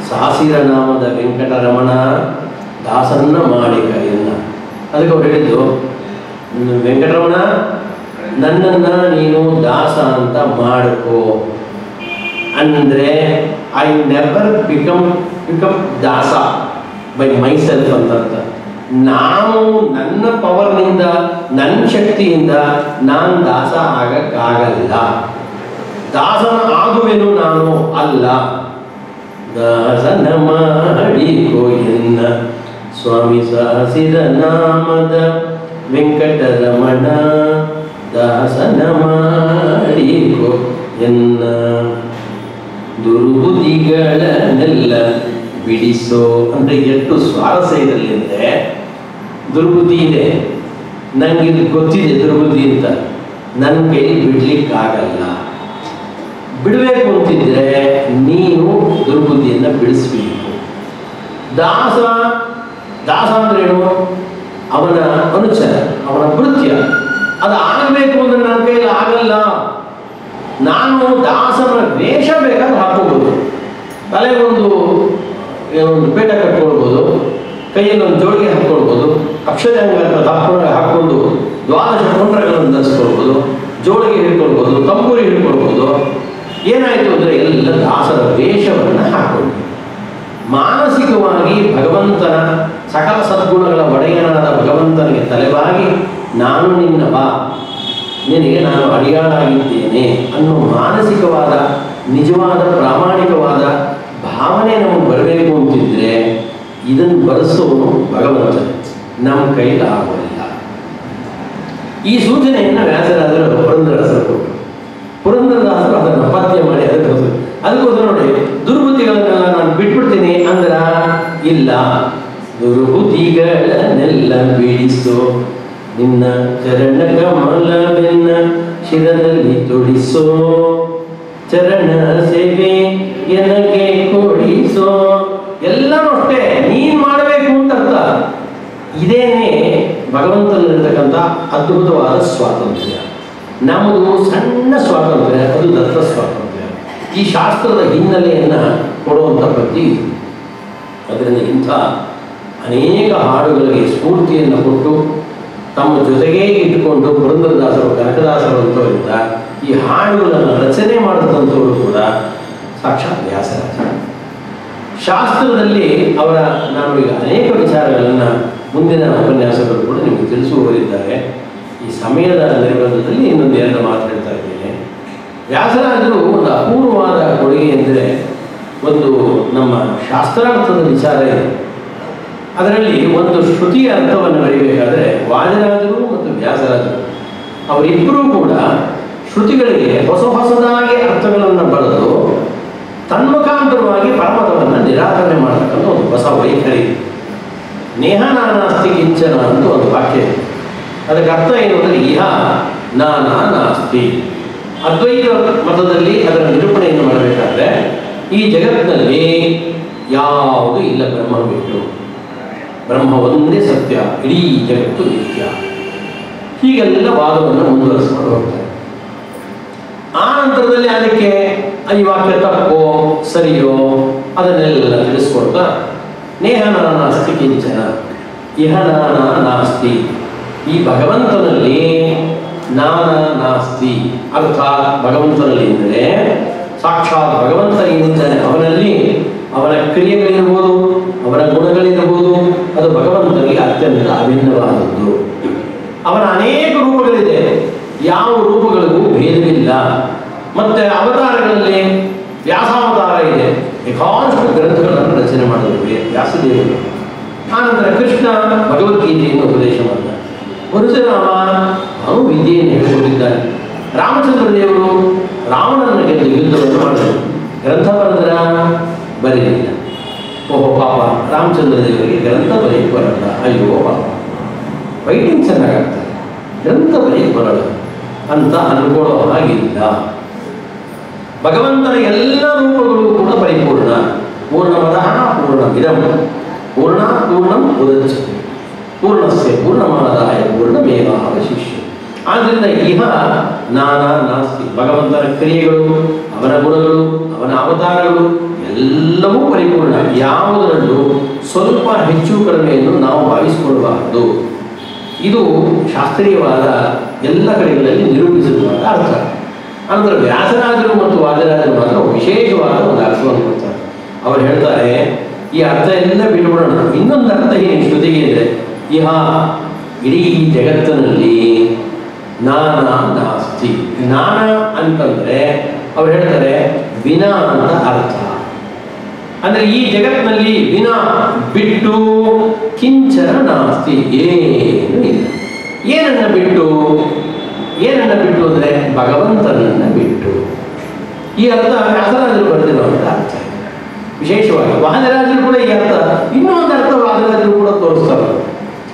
ಸಾಸಿರ ನಾಮದ ವೆಂಕಟರಮಣ ದಾಸನ್ನ ಮಾಡಿಕ ಎನ್ನ. ಅದಕ್ಕೆ ಅವ್ರು ಹೇಳಿದ್ದು, ವೆಂಕಟರಮಣ ನನ್ನನ್ನು ನೀನು ದಾಸ ಅಂತ ಮಾಡಿಕೋ ಅಂದರೆ ಐ ನೆವರ್ ಬಿಕಮ್ ದಾಸ ಬೈ ಮೈಸೆಲ್ಫ್ ಅಂತ. ನಾನು ನನ್ನ ಪವರ್ನಿಂದ, ನನ್ನ ಶಕ್ತಿಯಿಂದ ನಾನು ದಾಸ ಆಗಕ್ಕಾಗಲ್ಲ. ದಾಸನ ಆಗುವೆನು ನಾನು ಅಲ್ಲ. ದಾಸನ ಮಾಡಿಕೋ ಎನ್ನ ಸ್ವಾಮಿ, ಸಾಸಿರ ನಾಮದ ವೆಂಕಟರಮಣ ದಾಸನ ಮಾಡಿಕೋ ಎನ್ನ. ದುರ್ಬುದ್ಧಿಗಳನ್ನೆಲ್ಲ ಬಿಡಿಸೋ ಅಂದರೆ ಎಷ್ಟು ಸ್ವಾರಸ್ಯ ಇದರಲ್ಲಿ ಅಂದರೆ, ದುರ್ಬುದ್ಧಿ ಇದೆ, ನನಗಿದು ಗೊತ್ತಿದೆ ದುರ್ಬುದ್ಧಿ ಅಂತ, ನನ್ನ ಕೈಲಿ ಬಿಡ್ಲಿಕ್ಕಾಗಲ್ಲ. ಬಿಡಬೇಕು ಅಂತಿದ್ರೆ ನೀನು ದುರ್ಬುದ್ಧಿಯನ್ನು ಬಿಡಿಸ್ಬೇಕು. ದಾಸ ಅಂದ್ರೇನು? ಅವನ ಅನುಚರ, ಅವನ ಕೃತ್ಯ. ಅದು ಆಗಬೇಕು ಅಂದ್ರೆ ನನ್ನ ಕೈಲಿ ಆಗಲ್ಲ. ನಾನು ದಾಸನ ವೇಷ ಬೇಕಾದ್ರೆ ಹಾಕ್ಕೋಬೋದು, ತಲೆಗೊಂದು ಪೇಟ ಕಟ್ಕೊಳ್ಬೋದು, ಕೈಯಲ್ಲಿ ಒಂದು ಜೋಳಿಗೆ ಹಾಕ್ಕೊಳ್ಬೋದು, ಅಕ್ಷರಾಂಗ ಹಾಕ್ಕೊಂಡು ದ್ವಾದಶ ಕುಂಡ್ರಗಳನ್ನು ಧರಿಸ್ಕೊಳ್ಬೋದು, ಜೋಳಿಗೆ ಹಿಡ್ಕೊಳ್ಬೋದು, ತಂಬೂರಿ ಹಿಡ್ಕೊಳ್ಬೋದು. ಏನಾಯಿತು ಅಂದರೆ ಎಲ್ಲ ದಾಸರ ವೇಷವನ್ನು ಹಾಕ್ಕೊಂಡು ಮಾನಸಿಕವಾಗಿ ಭಗವಂತನ ಸಕಲ ಸದ್ಗುಣಗಳ ಒಡೆಯನಾದ ಭಗವಂತನಿಗೆ ತಲೆಬಾಗಿ ನಾನು ನಿನ್ನ ಬಾ, ನಿನಗೆ ನಾನು ಅಡಿಯಾಳಾಗಿದ್ದೇನೆ ಅನ್ನೋ ಮಾನಸಿಕವಾದ ನಿಜವಾದ ಪ್ರಾಮಾಣಿಕವಾದ ಭಾವನೆ ನಮಗೆ ಬರಬೇಕು ಅಂತಿದ್ರೆ ಇದನ್ನು ಬಳಸೋನು ಭಗವಂತನೇ, ನಮ್ಮ ಕೈಲಿ ಆಗೋದಿಲ್ಲ. ಈ ಸೂಚನೆಯನ್ನು ವ್ಯಾಸರಾದರು ಪುರಂದರದಾಸರು ಕೊಟ್ಟರು. ಪುರಂದರದಾಸರು ಅದನ್ನು ಪದ್ಯ ಮಾಡಿ ಅದಕ್ಕೋಸ್ಕರ ನೋಡಿ, ದುರ್ಬುದ್ಧಿಗಳನ್ನೆಲ್ಲ ನಾನು ಬಿಟ್ಬಿಡ್ತೀನಿ ಅಂದ್ರ ಇಲ್ಲ, ದುರ್ಬುದ್ಧಿಗಳನ್ನೆಲ್ಲ ಬಿಡಿಸೋ, ನಿನ್ನ ಚರಣ ಕಮಲವೆನ್ನ ಶಿರದಲ್ಲಿ ತೊಡಿಸೋ, ಚರಣ ಸೇವೆ ಎನಗೆ ಕೊಡಿಸೋ. ಎಲ್ಲರೂ ಅಷ್ಟೇ, ನೀನು ಮಾಡಬೇಕು ಅಂತ ಅರ್ಥ. ಇದೇನೇ ಭಗವಂತನಲ್ಲಿರ್ತಕ್ಕಂಥ ಅದ್ಭುತವಾದ ಸ್ವಾತಂತ್ರ್ಯ. ನಮ್ಮದು ಸಣ್ಣ ಸ್ವಾತಂತ್ರ್ಯ, ಅದು ದತ್ತ ಸ್ವಾತಂತ್ರ್ಯ. ಈ ಶಾಸ್ತ್ರದ ಹಿನ್ನೆಲೆಯನ್ನು ಕೊಡುವಂಥ ಪದ್ಯ ಇದು. ಅದರಿಂದ ಇಂಥ ಅನೇಕ ಹಾಡುಗಳಿಗೆ ಸ್ಫೂರ್ತಿಯನ್ನು ಕೊಟ್ಟು ತಮ್ಮ ಜೊತೆಗೇ ಇಟ್ಟುಕೊಂಡು ಪುರಂದರದಾಸರು, ಕನಕದಾಸರು ಅಂತವರಿಂದ ಈ ಹಾಡುಗಳನ್ನು ರಚನೆ ಮಾಡಿದಂಥವರು ಕೂಡ ಸಾಕ್ಷಾತ್ ವ್ಯಾಸರಾಜ. ಶಾಸ್ತ್ರದಲ್ಲಿ ಅವರ ನಾನು ಈಗ ಅನೇಕ ವಿಚಾರಗಳನ್ನು ಮುಂದಿನ ಉಪನ್ಯಾಸಗಳು ಕೂಡ ನಿಮಗೆ ತಿಳಿಸುವವರಿದ್ದಾರೆ. ಈ ಸಮಯದ ನಿರ್ಬಂಧದಲ್ಲಿ ಇನ್ನೊಂದು ಎರಡು ಮಾತು ಹೇಳ್ತಾ ಇದ್ದೇನೆ. ವ್ಯಾಸರಾಜರು ಒಂದು ಅಪೂರ್ವವಾದ ಕೊಡುಗೆ ಎಂದರೆ ಒಂದು ನಮ್ಮ ಶಾಸ್ತ್ರಾರ್ಥದ ವಿಚಾರ ಇದೆ. ಅದರಲ್ಲಿ ಒಂದು ಶ್ರುತಿಯ ಅರ್ಥವನ್ನು ಬರೀಬೇಕಾದ್ರೆ ವಾದಿರಾಜರು ಮತ್ತು ವ್ಯಾಸರಾಜರು ಅವರಿಬ್ಬರೂ ಕೂಡ ಶ್ರುತಿಗಳಿಗೆ ಹೊಸ ಹೊಸದಾಗಿ ಅರ್ಥಗಳನ್ನು ಬರೆದು ತನ್ಮುಖಾಂತರವಾಗಿ ಪರಮತವನ್ನು ನಿರಾಕರಣೆ ಮಾಡತಕ್ಕಂಥ ಒಂದು ಹೊಸ ವೈಖರಿ. ನೇಹ ನಾನಾಸ್ತಿ ಕಿಂಚನ ಅಂತ ಒಂದು ವಾಕ್ಯ ಇದೆ. ಅದಕ್ಕೆ ಅರ್ಥ ಏನು ಅಂದರೆ ಇಹ ನಾನಾ ನಾಸ್ತಿ. ಅದ್ವೈತ ಮತದಲ್ಲಿ ಅದರ ನಿರೂಪಣೆಯನ್ನು ಮಾಡಬೇಕಾದ್ರೆ ಈ ಜಗತ್ತಿನಲ್ಲಿ ಯಾವುದು ಇಲ್ಲ ಬ್ರಹ್ಮ ಬಿಟ್ಟು, ಬ್ರಹ್ಮ ಒಂದೇ ಸತ್ಯ, ಇಡೀ ಜಗತ್ತು ನಿತ್ಯ. ಹೀಗೆಲ್ಲ ವಾದವನ್ನು ಮುಂದುವರಿಸಿಕೊಂಡು ಹೋಗ್ತಾರೆ. ಆ ನಂತರದಲ್ಲಿ ಅದಕ್ಕೆ ಈ ವಾಕ್ಯ ತಪ್ಪೋ ಸರಿಯೋ ಅದನ್ನೆಲ್ಲ ತಿಳಿಸ್ಕೊಡ್ತಾ ನೇಹ ನಾನಾಸ್ತಿ ಕಿಂಚನ ಇಹ ನಾನಾ ನಾಸ್ತಿ. ಈ ಭಗವಂತನಲ್ಲಿ ನಾನಾ ನಾಸ್ತಿ ಅರ್ಥಾತ್ ಭಗವಂತನಲ್ಲಿ ಅಂದರೆ ಸಾಕ್ಷಾತ್ ಭಗವಂತ ಏನಿದ್ದಾನೆ ಅವನಲ್ಲಿ ಅವನ ಕ್ರಿಯೆಗಳಿರ್ಬೋದು, ಅವನ ಗುಣಗಳಿರ್ಬೋದು, ಅದು ಭಗವಂತನಿಗೆ ಅತ್ಯಂತ ಅಭಿನ್ನವಾದದ್ದು. ಅವನ ಅನೇಕ ರೂಪಗಳಿದೆ, ಯಾವ ರೂಪಗಳಿಗೂ ಭೇದವಿಲ್ಲ. ಮತ್ತು ಅವತಾರಗಳಲ್ಲಿ ವ್ಯಾಸಾವತಾರ ಇದೆ, ಬೇಕಾದಷ್ಟು ಗ್ರಂಥಗಳನ್ನು ರಚನೆ ಮಾಡಿದ್ವಿ ವ್ಯಾಸದೇವರು. ಆನಂತರ ಕೃಷ್ಣ ಭಗವದ್ಗೀತೆಯನ್ನು ಉಪದೇಶ ಮಾಡಿದ. ಪರಶುರಾಮ ಅವನು ವಿದ್ಯೆಯನ್ನು ಹೇಳಿಕೊಂಡಿದ್ದಾನೆ. ರಾಮಚಂದ್ರ ದೇವರು ರಾವಣನ ಗೆದ್ದು ಯುದ್ಧವನ್ನು ಮಾಡಿದರು. ಗ್ರಂಥ ಬರೆದ್ರ ಬರೀಲಿಲ್ಲ. ಓಹೋ ಪಾಪ, ರಾಮಚಂದ್ರ ದೇವರಿಗೆ ಗ್ರಂಥ ಬರೆಯಕ್ಕೆ ಬರಲ್ಲ, ಅಯ್ಯೋ ಪಾಪ, ವೈಟಿಂಗ್ ಚೆನ್ನಾಗಾಗ್ತಾರೆ, ಗ್ರಂಥ ಬರೆಯಕ್ಕೆ ಬರಲ್ಲ ಅಂತ ಅನ್ಕೊಳ್ಳೋ ಹಾಗಿಲ್ಲ. ಭಗವಂತನ ಎಲ್ಲ ರೂಪಗಳು ಕೂಡ ಪರಿಪೂರ್ಣ. ಪೂರ್ಣಮದಃ ಪೂರ್ಣಮಿದಂ ಪೂರ್ಣಾತ್ ಪೂರ್ಣಂ ಉದಚ್ಯತೆ ಪೂರ್ಣಸ್ಯ ಪೂರ್ಣಮಾದಾಯ ಪೂರ್ಣಮೇವಾವಶಿಷ್ಯತೆ. ಆದ್ದರಿಂದ ಇಹ ನಾನಾ ನಾಸ್ತಿ. ಭಗವಂತನ ಕ್ರಿಯೆಗಳು, ಅವನ ಗುಣಗಳು, ಅವನ ಅವತಾರಗಳು ಎಲ್ಲವೂ ಪರಿಪೂರ್ಣ. ಯಾವುದರಲ್ಲೂ ಸ್ವಲ್ಪ ಹೆಚ್ಚು ಕಡಿಮೆಯನ್ನು ನಾವು ಭಾವಿಸಿಕೊಳ್ಳಬಾರದು. ಇದು ಶಾಸ್ತ್ರೀಯವಾದ ಎಲ್ಲ ಕಡೆಗಳಲ್ಲಿ ನಿರೂಪಿಸಿರುವಂಥ ಅರ್ಥ. ಅನಂತರ ವ್ಯಾಸರಾಜರು ಮತ್ತು ವಾದಿರಾಜರು ಮಾತ್ರ ವಿಶೇಷವಾದ ಒಂದು ಅರ್ಥವನ್ನು ಕೊಡ್ತಾರೆ. ಅವರು ಹೇಳ್ತಾರೆ, ಈ ಅರ್ಥ ಎಲ್ಲ ಬಿಟ್ಬಿಡೋಣ, ಇನ್ನೊಂದು ಅರ್ಥ ಏನು ಶ್ರುತಿಗೆ ಇದೆ. ಇಹ ಇಡೀ ಜಗತ್ತಿನಲ್ಲಿ ನಾನಾ ನಾಸ್ತಿ. ನಾನಾ ಅಂತಂದರೆ ಅವ್ರು ಹೇಳ್ತಾರೆ ವಿನಾ ಅಂತ ಅರ್ಥ. ಅಂದರೆ ಈ ಜಗತ್ತಿನಲ್ಲಿ ವಿನಾ ಬಿಟ್ಟು ಕಿಂಚನ ನಾಸ್ತಿ, ಏನು ಇಲ್ಲ. ಏನನ್ನ ಬಿಟ್ಟು? ಏನನ್ನ ಬಿಟ್ಟು ಅಂದರೆ ಭಗವಂತನನ್ನು ಬಿಟ್ಟು. ಈ ಅರ್ಥ ವ್ಯಾಸರಾಜರು ಬರೆದಿರುವಂಥ ಅರ್ಥ. ವಿಶೇಷವಾಗಿ ವಾದಿರಾಜರು ಕೂಡ ಈ ಅರ್ಥ, ಇನ್ನೂ ಒಂದು ಅರ್ಥ ವಾದಿರಾಜರು ಕೂಡ ತೋರಿಸ್ತಾರೆ.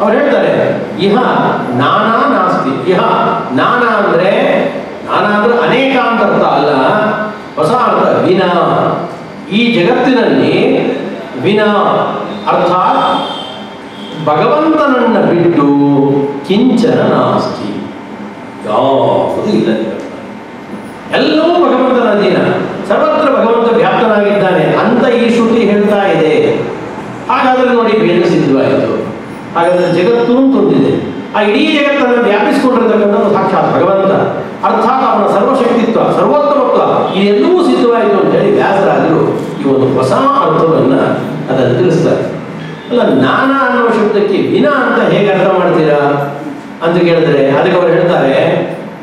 ಅವ್ರು ಹೇಳ್ತಾರೆ ಇಹ ನಾನಾ ನಾಸ್ತಿ. ಇಹ ನಾನಾ ಅಂದರೆ ಅನೇಕ ಅಂತ ಅರ್ಥ ಅಲ್ಲ, ಹೊಸ ಅರ್ಥ ವಿನಾ. ಈ ಜಗತ್ತಿನಲ್ಲಿ ವಿನಾ ಅರ್ಥಾತ್ ಭಗವಂತನನ್ನು ಬಿಟ್ಟು ಕಿಂಚನ ನಾಸ್ತಿ, ಯಾವುದು ಇಲ್ಲ. ಎಲ್ಲವೂ ಭಗವಂತನ ಅಧೀನ, ಸರ್ವತ್ರ ಭಗವಂತ ವ್ಯಾಪ್ತನಾಗಿದ್ದಾನೆ ಅಂತ ಈ ಶ್ರುತಿ ಹೇಳ್ತಾ ಇದೆ. ಹಾಗಾದರೆ ನೋಡಿ ಬೇಡ ಸಿದ್ಧವಾಯಿತು. ಹಾಗಾದರೆ ಜಗತ್ತು ತೊಂದಿದೆ. ಆ ಇಡೀ ಜಗತ್ತನ್ನು ವ್ಯಾಪಿಸಿಕೊಂಡಿರ್ತಕ್ಕಂಥದ್ದು ಸಾಕ್ಷಾತ್ ಭಗವಂತ. ಅರ್ಥ ಇದೆಲ್ಲವೂ ಸಿದ್ಧವಾಯಿತು ಅಂತೇಳಿ ವ್ಯಾಸರಾದರು ಈ ಒಂದು ಹೊಸ ಅರ್ಥವನ್ನು ಅದನ್ನು ತಿಳಿಸ್ತಾರೆ. ಅಲ್ಲ, ನಾನಾ ಅನ್ನೋ ಶಬ್ದಕ್ಕೆ ವಿನ ಅಂತ ಹೇಗೆ ಅರ್ಥ ಮಾಡ್ತೀರಾ ಅಂತ ಕೇಳಿದ್ರೆ ಅದಕ್ಕೆ ಅವರು ಹೇಳ್ತಾರೆ,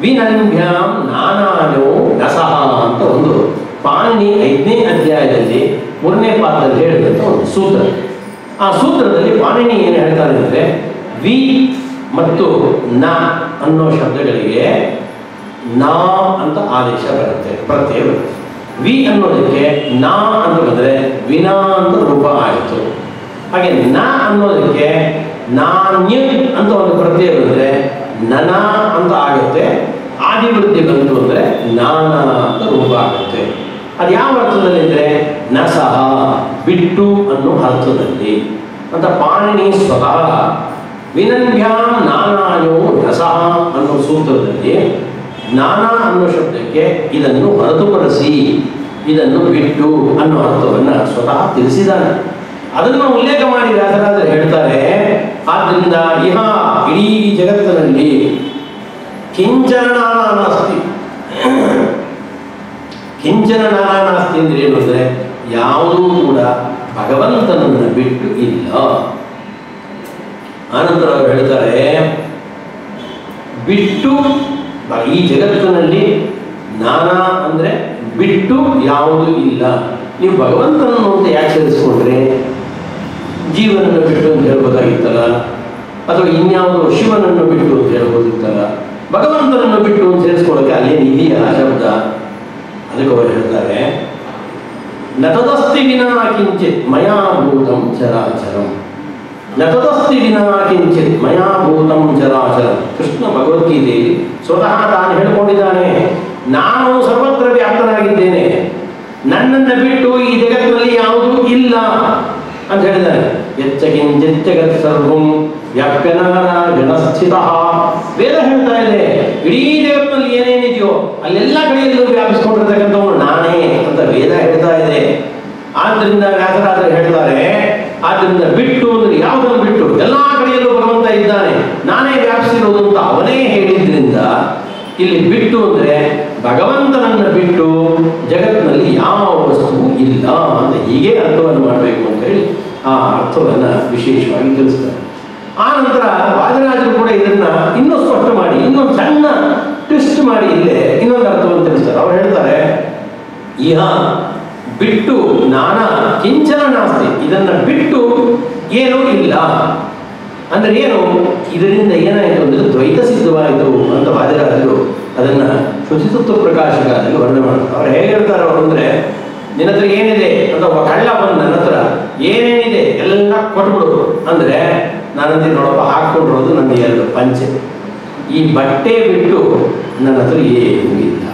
ವಿನನ್ಭ್ಯಾಂ ನಾನಾನೋ ನಸಹ ಅಂತ ಒಂದು ಪಾಣಿನಿ 5ನೇ ಅಧ್ಯಾಯದಲ್ಲಿ 3ನೇ ಪಾಠದಲ್ಲಿ ಹೇಳಿದಂಥ ಒಂದು ಸೂತ್ರ. ಆ ಸೂತ್ರದಲ್ಲಿ ಪಾಣಿನಿ ಏನು ಹೇಳ್ತಾರೆ ಅಂದರೆ, ವಿ ಮತ್ತು ನ ಅನ್ನೋ ಶಬ್ದಗಳಿಗೆ ನಾ ಅಂತ ಆದೇಶ ಬರುತ್ತೆ, ಪ್ರತ್ಯಯ ಬರುತ್ತೆ. ವಿ ಅನ್ನೋದಕ್ಕೆ ನಾ ಅಂತ ಬಂದರೆ ವಿನಾ ಅಂತ ರೂಪ ಆಯಿತು. ಹಾಗೆ ನ ಅನ್ನೋದಕ್ಕೆ ನಾಣ್ಯ ಅಂತ ಒಂದು ಪ್ರತ್ಯಯ ಬಂದರೆ ನನ ಅಂತ ಆಗುತ್ತೆ. ಆದಿವೃದ್ಧಿ ಬಂತು ಅಂದರೆ ನಾನಾ ಅಂತ ರೂಪ ಆಗುತ್ತೆ. ಅದು ಯಾವ ಅರ್ಥದಲ್ಲಿ ಅಂದರೆ ನಸಹ ಬಿಟ್ಟು ಅನ್ನೋ ಅರ್ಥದಲ್ಲಿ ಅಂತ ಪಾಣಿನಿ ಸ್ವತಃ ವಿನನ್ಭ್ಯಾಂ ನಾನಾಯೋ ನಸಹ ಅನ್ನೋ ಸೂತ್ರದಲ್ಲಿ ನಾನಾ ಅನ್ನೋ ಶಬ್ದಕ್ಕೆ ಇದನ್ನು ಹೊರತುಪಡಿಸಿ, ಇದನ್ನು ಬಿಟ್ಟು ಅನ್ನೋ ಅರ್ಥವನ್ನು ಸ್ವತಃ ತಿಳಿಸಿದ್ದಾನೆ. ಅದನ್ನು ಉಲ್ಲೇಖ ಮಾಡಿ ವ್ಯಾಸರಾಜರು ಹೇಳ್ತಾರೆ, ಆದ್ದರಿಂದ ಇಹ ಇಡೀ ಜಗತ್ತಿನಲ್ಲಿ ಕಿಂಚನ ನಾನಾಸ್ತಿ. ಕಿಂಚನ ನಾನಾಸ್ತಿ ಅಂದ್ರೆ ಏನು ಅಂದರೆ ಯಾವುದೂ ಕೂಡ ಭಗವಂತನನ್ನು ಬಿಟ್ಟು ಇಲ್ಲ. ಆನಂತರ ಅವರು ಹೇಳ್ತಾರೆ, ಬಿಟ್ಟು ಈ ಜಗತ್ತಿನಲ್ಲಿ ನಾನಾ ಅಂದರೆ ಬಿಟ್ಟು ಯಾವುದೂ ಇಲ್ಲ. ನೀವು ಭಗವಂತನನ್ನು ಅಂತ ಯಾಕೆ ಸೇರಿಸ್ಕೊಂಡ್ರೆ ಜೀವನನ್ನು ಬಿಟ್ಟು ಅಂತ ಹೇಳ್ಬೋದಾಗಿತ್ತಲ್ಲ, ಅಥವಾ ಇನ್ಯಾವುದೋ ಶಿವನನ್ನು ಬಿಟ್ಟು ಅಂತ ಹೇಳ್ಬೋದಿತ್ತಲ್ಲ. ಭಗವಂತನನ್ನು ಬಿಟ್ಟು ಅಂತ ಸೇರಿಸ್ಕೊಳ್ಳೋಕೆ ಅಲ್ಲೇನು ಇದೆಯಲ್ಲ ಶಬ್ದ. ಅದಕ್ಕೆ ಅವರು ಹೇಳ್ತಾರೆ, ನತದಸ್ತಿ ವಿನಾ ಕಿಂಚಿತ್ ಮಯಾ ಭೂತಂ ಚರಾಚರಂ. ನತದಸ್ತಿ ವಿನಾ ಕಿಂಚಿತ್ ಮಯಾ ಭೂತಂ ಚರಾಚರಂ. ಕೃಷ್ಣ ಭಗವದ್ಗೀತೆಯಲ್ಲಿ ಸ್ವತಃ ತಾನು ಹೇಳ್ಕೊಂಡಿದ್ದಾನೆ, ನಾನು ಸರ್ವತ್ರ ವ್ಯಾಪ್ತನಾಗಿದ್ದೇನೆ, ನನ್ನನ್ನು ಬಿಟ್ಟು ಈ ಜಗತ್ತಿನಲ್ಲಿ ಯಾವುದೂ ಇಲ್ಲ ಅಂತ ಹೇಳಿದ್ದಾರೆ. ಎಚ್ಚ ಕಿಂಚಿತ್ ಜಗತ್ ಸರ್ವಂ ವ್ಯಾಪ್ಯನಾರಾಯಣ ಸ್ಥಿತಃ. ವೇದ ಹೇಳ್ತಾ ಇದೆ, ಇಡೀ ಜಗತ್ತಿನಲ್ಲಿ ಏನೇನಿದೆಯೋ ಅಲ್ಲೆಲ್ಲ ಕಡೆಯಲ್ಲೂ ವ್ಯಾಪಿಸ್ಕೊಂಡಿರ್ತಕ್ಕಂಥವನು ನಾನೇ ಅಂತ ವೇದ ಹೇಳ್ತಾ ಇದೆ. ಆದ್ದರಿಂದ ವ್ಯಾಸರಾಜರು ಹೇಳ್ತಾರೆ, ಆದ್ದರಿಂದ ಬಿಟ್ಟು ಅಂದ್ರೆ ಯಾವುದನ್ನು ಬಿಟ್ಟು ಎಲ್ಲ ಕಡೆಯಲ್ಲೂ ಭಗವಂತ ಇದ್ದಾನೆ, ನಾನೇ ವ್ಯಾಪಿಸಿರುವುದು ಅಂತ ಅವನೇ ಹೇಳಿದ್ರಿಂದ ಇಲ್ಲಿ ಬಿಟ್ಟು ಅಂದ್ರೆ ಭಗವಂತನನ್ನು ಬಿಟ್ಟು ಜಗತ್ತಿನಲ್ಲಿ ಯಾವ ವಸ್ತುವು ಇಲ್ಲ ಅಂತ ಹೀಗೆ ಅರ್ಥವನ್ನು ಮಾಡಬೇಕು ಅಂತ ಹೇಳಿ ಆ ಅರ್ಥವನ್ನು ವಿಶೇಷವಾಗಿ ತಿಳಿಸ್ತಾರೆ. ಆ ನಂತರ ವಾದಿರಾಜರು ಕೂಡ ಇದನ್ನ ಇನ್ನೂ ಸ್ಪಷ್ಟ ಮಾಡಿ, ಇನ್ನೊಂದು ಸಣ್ಣ ಟ್ವಿಸ್ಟ್ ಮಾಡಿ ಇಲ್ಲೇ ಇನ್ನೊಂದು ಅರ್ಥವನ್ನು ತಿಳಿಸ್ತಾರೆ. ಅವ್ರು ಹೇಳ್ತಾರೆ, ಇಹ ಬಿಟ್ಟು ನಾನಾ ಕಿಂಚನ ನಾಸ್ತಿ. ಇದನ್ನ ಬಿಟ್ಟು ಏನೂ ಇಲ್ಲ ಅಂದ್ರೆ ಏನು? ಇದರಿಂದ ಏನಾಯಿತು ಅಂದ್ರೆ ದ್ವೈತ ಸಿದ್ಧವಾಯಿತು ಅಂತ ವಾದಿರಾಜರು ಅದನ್ನ ಶುಚಿತತ್ವ ಪ್ರಕಾಶಕದಲ್ಲಿ ವರ್ಣನೆ ಮಾಡ್ತಾರೆ. ಅವ್ರು ಹೇಗೆ ಹೇಳ್ತಾರೆ ಅವರು ಅಂದ್ರೆ, ನಿನ್ನ ಹತ್ರ ಏನಿದೆ ಅಂತ ಒಬ್ಬ ಕಳ್ಳ ಬಂದು ನನ್ನ ಹತ್ರ ಏನೇನಿದೆ ಎಲ್ಲ ಕೊಟ್ಬಿಡು ಅಂದ್ರೆ ನಾನಂದ್ರೆ ನೋಡಪ್ಪ ಹಾಕ್ಕೊಂಡಿರೋದು ನನ್ನ 2 ಪಂಚೆ, ಈ ಬಟ್ಟೆ ಬಿಟ್ಟು ನನ್ನ ಹತ್ರ ಏನೂ ಇಲ್ಲ.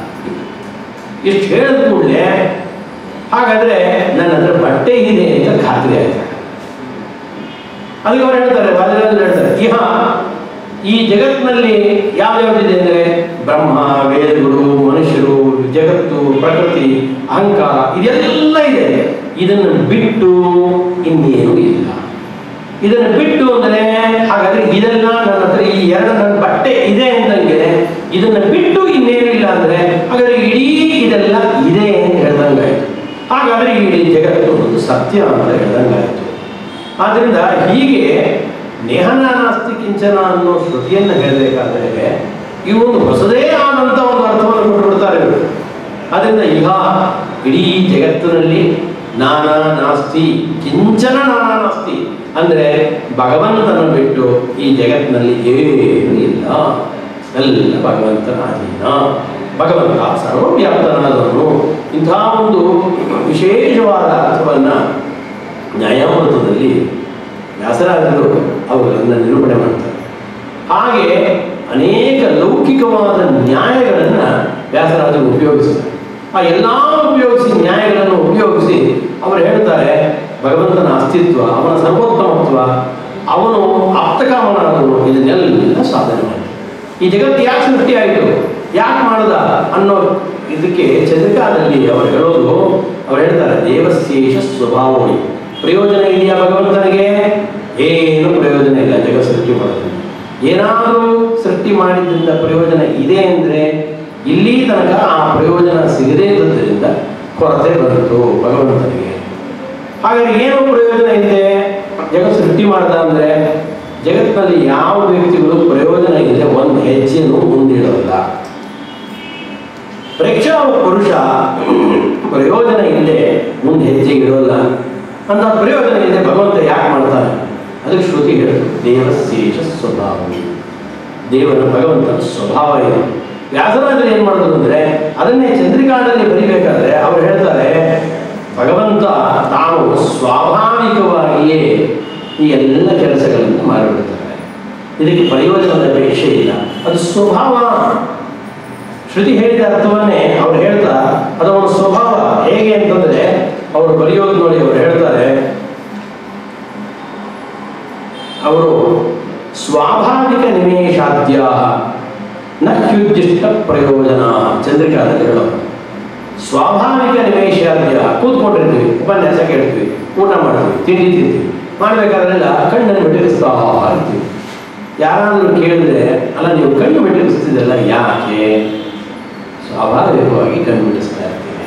ಇಷ್ಟು ಹೇಳಿದ ಕೂಡಲೇ ಹಾಗಾದ್ರೆ ನನ್ನ ಹತ್ರ ಬಟ್ಟೆ ಇದೆ ಅಂತ ಖಾತ್ರಿ ಆಯ್ತು. ಅದಕ್ಕೆ ಅವ್ರು ಹೇಳ್ತಾರೆ, ವಾದಿರಾಜರು ಹೇಳ್ತಾರೆ, ಇಹ ಈ ಜಗತ್ತಿನಲ್ಲಿ ಯಾವ್ಯಾವುದಿದೆ ಅಂದರೆ ಬ್ರಹ್ಮ, ವೇದಗಳು, ಮನುಷ್ಯರು, ಜಗತ್ತು, ಪ್ರಕೃತಿ, ಅಹಂಕಾರ ಇದೆಲ್ಲ ಇದೆ. ಇದನ್ನು ಬಿಟ್ಟು ಇನ್ನೇನು ಇಲ್ಲ. ಇದನ್ನು ಬಿಟ್ಟು ಅಂದರೆ ಹಾಗಾದ್ರೆ ಇದೆಲ್ಲ ನನ್ನ ಹತ್ರ ಈ 2 ನನ್ನ ಬಟ್ಟೆ ಇದೆ ಅಂತಂಗೆ, ಇದನ್ನು ಬಿಟ್ಟು ಇನ್ನೇನು ಇಲ್ಲ ಅಂದರೆ ಹಾಗಾದ್ರೆ ಇಡೀ ಇದೆಲ್ಲ ಇದೆ ಅಂತ ಹೇಳ್ದಂಗಾಯ್ತು. ಹಾಗಾದ್ರೆ ಇಡೀ ಜಗತ್ತು ಒಂದು ಸತ್ಯ ಅಂತ ಹೇಳ್ದಂಗಾಯ್ತು. ಆದ್ದರಿಂದ ಹೀಗೆ ನೇಹನಾಸ್ತಿ ಕಿಂಚನ ಅನ್ನೋ ಶ್ರುತಿಯನ್ನು ಹೇಳಬೇಕಾದ್ರೆ ಈ ಒಂದು ಹೊಸದೇ ಆದಂಥ ಒಂದು ಅರ್ಥವನ್ನು ಕೊಟ್ಟುಬಿಡ್ತಾರೆ ಇವರು. ಆದ್ದರಿಂದ ಇಹ ಇಡೀ ಜಗತ್ತಿನಲ್ಲಿ ನಾನಾ ನಾಸ್ತಿ ಕಿಂಚನ ನಾನಾ ನಾಸ್ತಿ ಅಂದರೆ ಭಗವಂತನ ಬಿಟ್ಟು ಈ ಜಗತ್ತಿನಲ್ಲಿ ಏನೂ ಇಲ್ಲ, ಎಲ್ಲ ಭಗವಂತನ ಅಧೀನ. ಭಗವಂತ ಸರ್ವವ್ಯಾಪ್ತನಾದವನು. ಇಂಥ ಒಂದು ವಿಶೇಷವಾದ ಅರ್ಥವನ್ನು ನ್ಯಾಯಾಮೃತದಲ್ಲಿ ವ್ಯಾಸರಾಜರು ಅವುಗಳನ್ನು ನಿರೂಪಣೆ ಮಾಡ್ತಾರೆ. ಹಾಗೆ ಅನೇಕ ಲೌಕಿಕವಾದ ನ್ಯಾಯಗಳನ್ನು ವ್ಯಾಸರಾಜರು ಉಪಯೋಗಿಸ್ತಾರೆ. ಆ ಎಲ್ಲ ಉಪಯೋಗಿಸಿ ನ್ಯಾಯಗಳನ್ನು ಉಪಯೋಗಿಸಿ ಅವರು ಹೇಳ್ತಾರೆ, ಭಗವಂತನ ಅಸ್ತಿತ್ವ, ಅವನ ಸರ್ವೋತ್ತಮತ್ವ, ಅವನು ಆಪ್ತಕಾಮನಾದವನು, ಇದನ್ನೆಲ್ಲ ಸಾಧನೆ ಮಾಡಿ ಈ ಜಗತ್ತು ಯಾಕೆ ಸೃಷ್ಟಿ ಆಯಿತು, ಯಾಕೆ ಮಾಡ್ದ ಅನ್ನೋ ಇದಕ್ಕೆ ಚಂದ್ರಿಕಾದಲ್ಲಿ ಅವರು ಹೇಳೋದು, ಅವ್ರು ಹೇಳ್ತಾರೆ, ದೇವಶೇಷ ಸ್ವಭಾವೋಳಿ. ಪ್ರಯೋಜನ ಇದೆಯಾ ಭಗವಂತನಿಗೆ? ಏನು ಪ್ರಯೋಜನ ಇಲ್ಲ ಜಗತ್ ಸೃಷ್ಟಿ ಮಾಡೋದ್ರಿಂದ. ಏನಾದರೂ ಸೃಷ್ಟಿ ಮಾಡಿದ್ರಿಂದ ಪ್ರಯೋಜನ ಇದೆ ಅಂದರೆ ಇಲ್ಲಿ ತನಕ ಆ ಪ್ರಯೋಜನ ಸಿಗದೇ ಇದ್ದದ್ದರಿಂದ ಕೊರತೆ ಬಂತು ಭಗವಂತನಿಗೆ. ಹಾಗಾದ್ರೆ ಏನು ಪ್ರಯೋಜನ ಇದೆ ಜಗತ್ತು ಸೃಷ್ಟಿ ಮಾಡ್ದ ಅಂದರೆ? ಜಗತ್ತಿನಲ್ಲಿ ಯಾವ ವ್ಯಕ್ತಿಗಳು ಪ್ರಯೋಜನ ಇದೆ ಒಂದು ಹೆಜ್ಜೆನೂ ಮುಂದಿಡೋಲ್ಲ. ಪ್ರೇಕ್ಷಾ ಪುರುಷ ಪ್ರಯೋಜನ ಇಲ್ಲದೆ ಮುಂದೆ ಹೆಜ್ಜೆ ಇಡೋಲ್ಲ. ಅಂತ ಪ್ರಯೋಜನ ಇದೆ ಭಗವಂತ ಯಾಕೆ ಮಾಡ್ತಾನೆ? ಅದಕ್ಕೆ ಶ್ರುತಿ ಹೇಳಿದ್ರು ದೇವಶೇಷ ಸ್ವಭಾವ. ದೇವರ ಭಗವಂತನ ಸ್ವಭಾವ ಇದೆ. ವ್ಯಾಸರಾಜರು ಏನು ಮಾಡಿದ್ರು ಅಂದರೆ ಅದನ್ನೇ ಚಂದ್ರಿಕಾದಲ್ಲಿ ಬರಿಬೇಕಾದ್ರೆ ಅವರು ಹೇಳ್ತಾರೆ ಭಗವಂತ ತಾನು ಸ್ವಾಭಾವಿಕವಾಗಿಯೇ ಈ ಎಲ್ಲ ಕೆಲಸಗಳನ್ನು ಮಾಡಿಬಿಡ್ತಾರೆ. ಇದಕ್ಕೆ ಪ್ರಯೋಜನದ ಅಪೇಕ್ಷೆ ಇಲ್ಲ, ಅದು ಸ್ವಭಾವ. ಶ್ರುತಿ ಹೇಳಿದ ಅರ್ಥವನ್ನೇ ಅವ್ರು ಹೇಳ್ತಾ ಅದು ಅವರ ಸ್ವಭಾವ. ಹೇಗೆ ಅಂತಂದ್ರೆ ಅವರು ಬರೆಯೋದು ನೋಡಿ, ಅವರು ಹೇಳ್ತಾರೆ ಅವರು ಸ್ವಾಭಾವಿಕ ನಿಮೇಶಾದ್ಯ ನಕ್ಯುದ್ದಿಷ್ಟ ಪ್ರಯೋಜನ. ಚಂದ್ರಿಕಾದಲ್ಲಿ ಹೇಳೋದು ಸ್ವಾಭಾವಿಕ ನಿಮೇಶಾದ್ಯ. ಕೂತ್ಕೊಂಡಿರ್ತೀವಿ, ಉಪನ್ಯಾಸ ಕೇಳ್ತೀವಿ, ಊಟ ಮಾಡ್ತೀವಿ, ತಿಂಡಿ ತಿಂತೀವಿ, ಮಾಡಬೇಕಾದ್ರೆಲ್ಲ ಕಣ್ಣನ್ನು ಮಿಟರಿಸ್ತಾ ಇರ್ತೀವಿ. ಯಾರಾದರೂ ಕೇಳಿದ್ರೆ ಅಲ್ಲ ನೀವು ಕಣ್ಣು ಮಿಟರಿಸ್ತಿದ್ದಲ್ಲ ಯಾಕೆ? ಸ್ವಾಭಾವಿಕವಾಗಿ ಕಣ್ಣು ಮಿಟಿಸ್ತಾ ಇರ್ತೀವಿ.